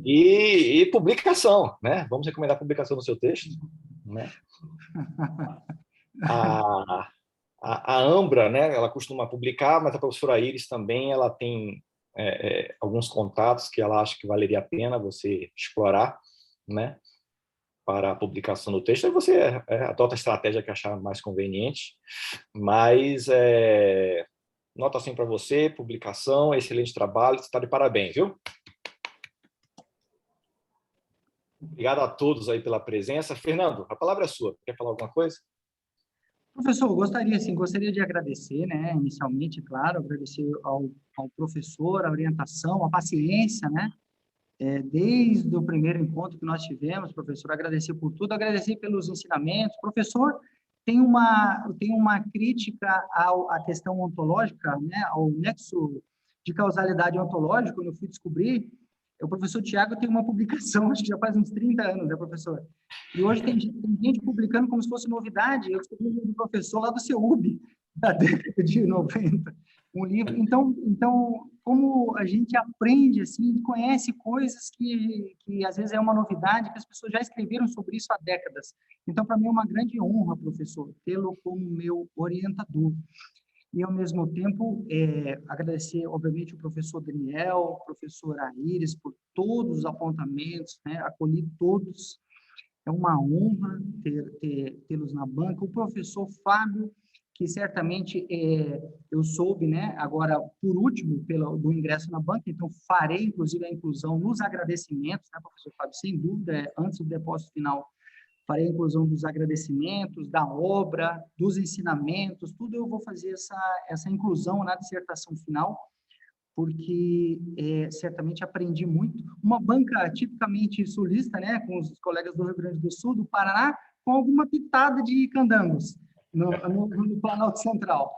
e publicação, né? Vamos recomendar a publicação do seu texto, né? A Ambra, né? Ela costuma publicar, mas a professora Iris também, ela tem alguns contatos que ela acha que valeria a pena você explorar, né? Para a publicação do texto, aí você adota a estratégia que achar mais conveniente, mas nota 100 para você, publicação, excelente trabalho, você está de parabéns, viu? Obrigado a todos aí pela presença. Fernando, a palavra é sua. Quer falar alguma coisa? Professor, gostaria de agradecer, né, inicialmente, claro, agradecer ao professor, a orientação, a paciência, né, desde o primeiro encontro que nós tivemos, professor, agradecer por tudo, agradecer pelos ensinamentos. Professor, tem uma crítica à questão ontológica, né, ao nexo de causalidade ontológico, quando eu fui descobrir. O professor Tiago tem uma publicação, acho que já faz uns 30 anos, né, professor? E hoje tem gente publicando como se fosse novidade. Eu descobri um professor lá do CEUB, da década de 90, um livro. Então como a gente aprende, assim, conhece coisas que às vezes é uma novidade, que as pessoas já escreveram sobre isso há décadas. Então, para mim é uma grande honra, professor, tê-lo como meu orientador. E, ao mesmo tempo, agradecer, obviamente, o professor Daniel, a professora Iris, por todos os apontamentos, né? Acolhi todos. É uma honra tê-los na banca. O professor Fábio, que certamente eu soube, né, agora, por último, do ingresso na banca, então farei, inclusive, a inclusão nos agradecimentos, né, professor Fábio, sem dúvida, antes do depósito final, farei a inclusão dos agradecimentos, da obra, dos ensinamentos, tudo eu vou fazer essa inclusão na dissertação final, porque certamente aprendi muito. Uma banca tipicamente sulista, né, com os colegas do Rio Grande do Sul, do Paraná, com alguma pitada de candangos no Planalto Central.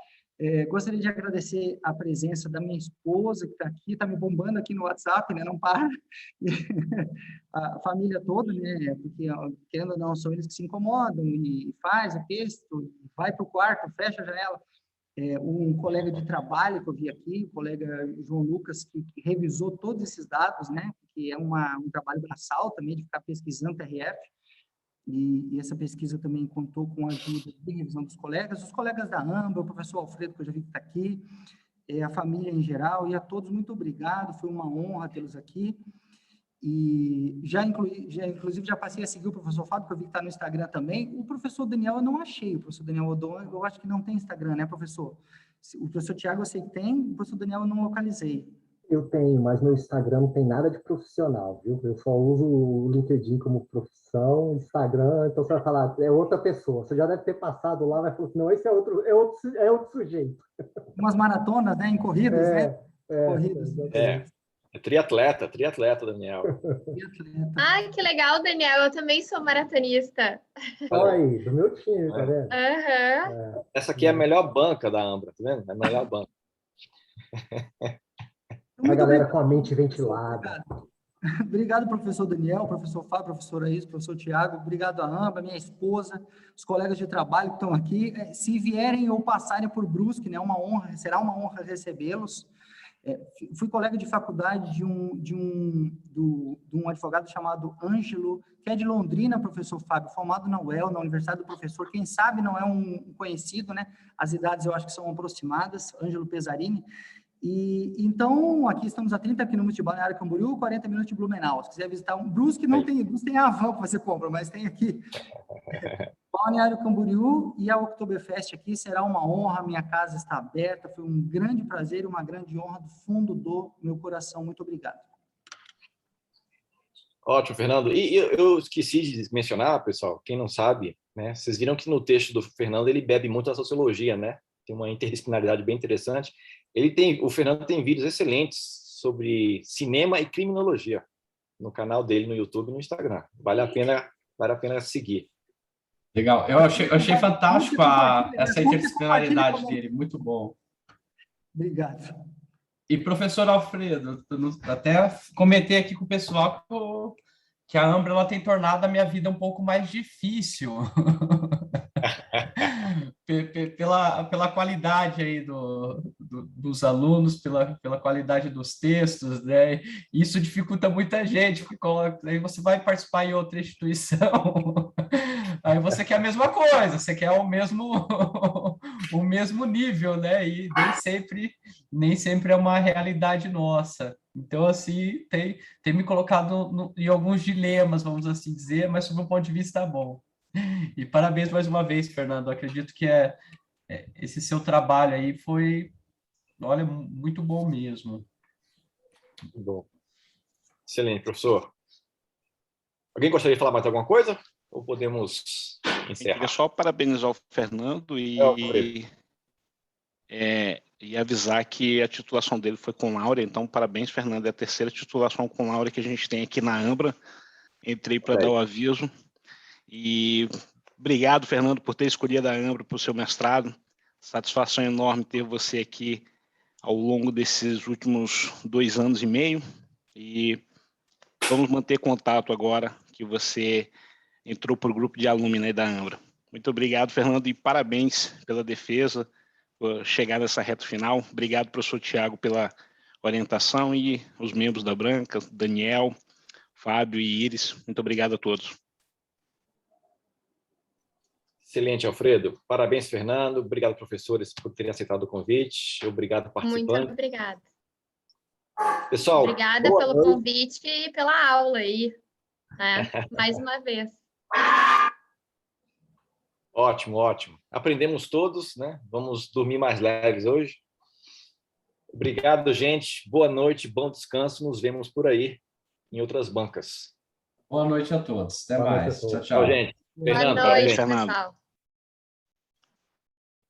Gostaria de agradecer a presença da minha esposa, que está aqui, está me bombando aqui no WhatsApp, né, não para, a família toda, né, porque, querendo ou não, são eles que se incomodam e faz o texto, vai para o quarto, fecha a janela. Um colega de trabalho que eu vi aqui, o colega João Lucas, que revisou todos esses dados, né, que é um trabalho braçal também, de ficar pesquisando TRF, e essa pesquisa também contou com a ajuda de revisão dos colegas, os colegas da AMBA, o professor Alfredo, que eu já vi que está aqui, a família em geral, e a todos muito obrigado, foi uma honra tê-los aqui, e inclusive já passei a seguir o professor Fábio, que eu vi que está no Instagram também. O professor Daniel eu não achei, o professor Daniel Odon, eu acho que não tem Instagram, né, professor? O professor Tiago eu sei que tem, o professor Daniel eu não localizei. Eu tenho, mas meu Instagram não tem nada de profissional, viu? Eu só uso o LinkedIn como profissão, Instagram, então você vai falar, é outra pessoa. Você já deve ter passado lá, vai falar assim, não, esse é outro sujeito. Umas maratonas, né, em corridas, né? Corridas. Triatleta, Daniel. Ai, que legal, Daniel. Eu também sou maratonista. Olha aí, do meu time, tá vendo? Essa aqui é a melhor banca da Ambra, tá vendo? É a melhor banca. A galera com a mente ventilada. Obrigado, professor Daniel, professor Fábio, professora Isa, professor Tiago. Obrigado a Ambra, minha esposa, os colegas de trabalho que estão aqui. Se vierem ou passarem por Brusque, né, será uma honra recebê-los. Fui colega de faculdade de um advogado chamado Ângelo, que é de Londrina, professor Fábio, formado na UEL, na Universidade do Professor. Quem sabe não é um conhecido, né? As idades eu acho que são aproximadas, Ângelo Pesarini. E então, aqui estamos a 30 quilômetros de Balneário Camboriú, 40 minutos de Blumenau. Se quiser visitar um Brusque, não tem, Brusque tem a van que você compra, mas tem aqui Balneário Camboriú e a Oktoberfest aqui. Será uma honra, minha casa está aberta, foi um grande prazer, uma grande honra do fundo do meu coração. Muito obrigado. Ótimo, Fernando. E eu esqueci de mencionar, pessoal, quem não sabe, né? Vocês viram que no texto do Fernando ele bebe muito da sociologia, né? Tem uma interdisciplinaridade bem interessante. O Fernando tem vídeos excelentes sobre cinema e criminologia no canal dele no YouTube e no Instagram. Vale a pena seguir. Legal. Eu achei fantástico essa interdisciplinaridade dele. Muito bom. Obrigado. E, professor Alfredo, até comentei aqui com o pessoal que a Ambra ela tem tornado a minha vida um pouco mais difícil. pela qualidade aí dos alunos, pela qualidade dos textos, né? Isso dificulta muita gente, porque aí você vai participar em outra instituição, aí você quer a mesma coisa, você quer o mesmo nível, né? E nem sempre é uma realidade nossa. Então, assim, tem me colocado em alguns dilemas, vamos assim dizer, mas sob um ponto de vista bom. E parabéns mais uma vez, Fernando. Acredito que esse seu trabalho aí foi, olha, muito bom mesmo. Muito bom. Excelente, professor. Alguém gostaria de falar mais alguma coisa? Ou podemos encerrar? Eu queria só parabenizar o Fernando e avisar que a titulação dele foi com Laura. Então, parabéns, Fernando. É a terceira titulação com Laura que a gente tem aqui na Ambra. Entrei para dar o aviso. E obrigado, Fernando, por ter escolhido a Ambra para o seu mestrado. Satisfação enorme ter você aqui ao longo desses últimos 2 anos e meio. E vamos manter contato agora que você entrou para o grupo de alumni da Ambra. Muito obrigado, Fernando, e parabéns pela defesa, por chegar nessa reta final. Obrigado, professor Tiago, pela orientação, e os membros da Branca, Daniel, Fábio e Iris. Muito obrigado a todos. Excelente, Alfredo. Parabéns, Fernando. Obrigado, professores, por terem aceitado o convite. Obrigado, Muito participante. obrigada. Pessoal, Obrigada boa pelo noite. convite e pela aula aí, né? Mais uma vez. Ótimo, ótimo. Aprendemos todos, né? Vamos dormir mais leves hoje. Obrigado, gente. Boa noite, bom descanso. Nos vemos por aí, em outras bancas. Boa noite a todos. Até Boa noite, mais. pessoal. Tchau, Tchau, tchau. gente. Boa Fernando, noite, parabéns. Fernando. pessoal.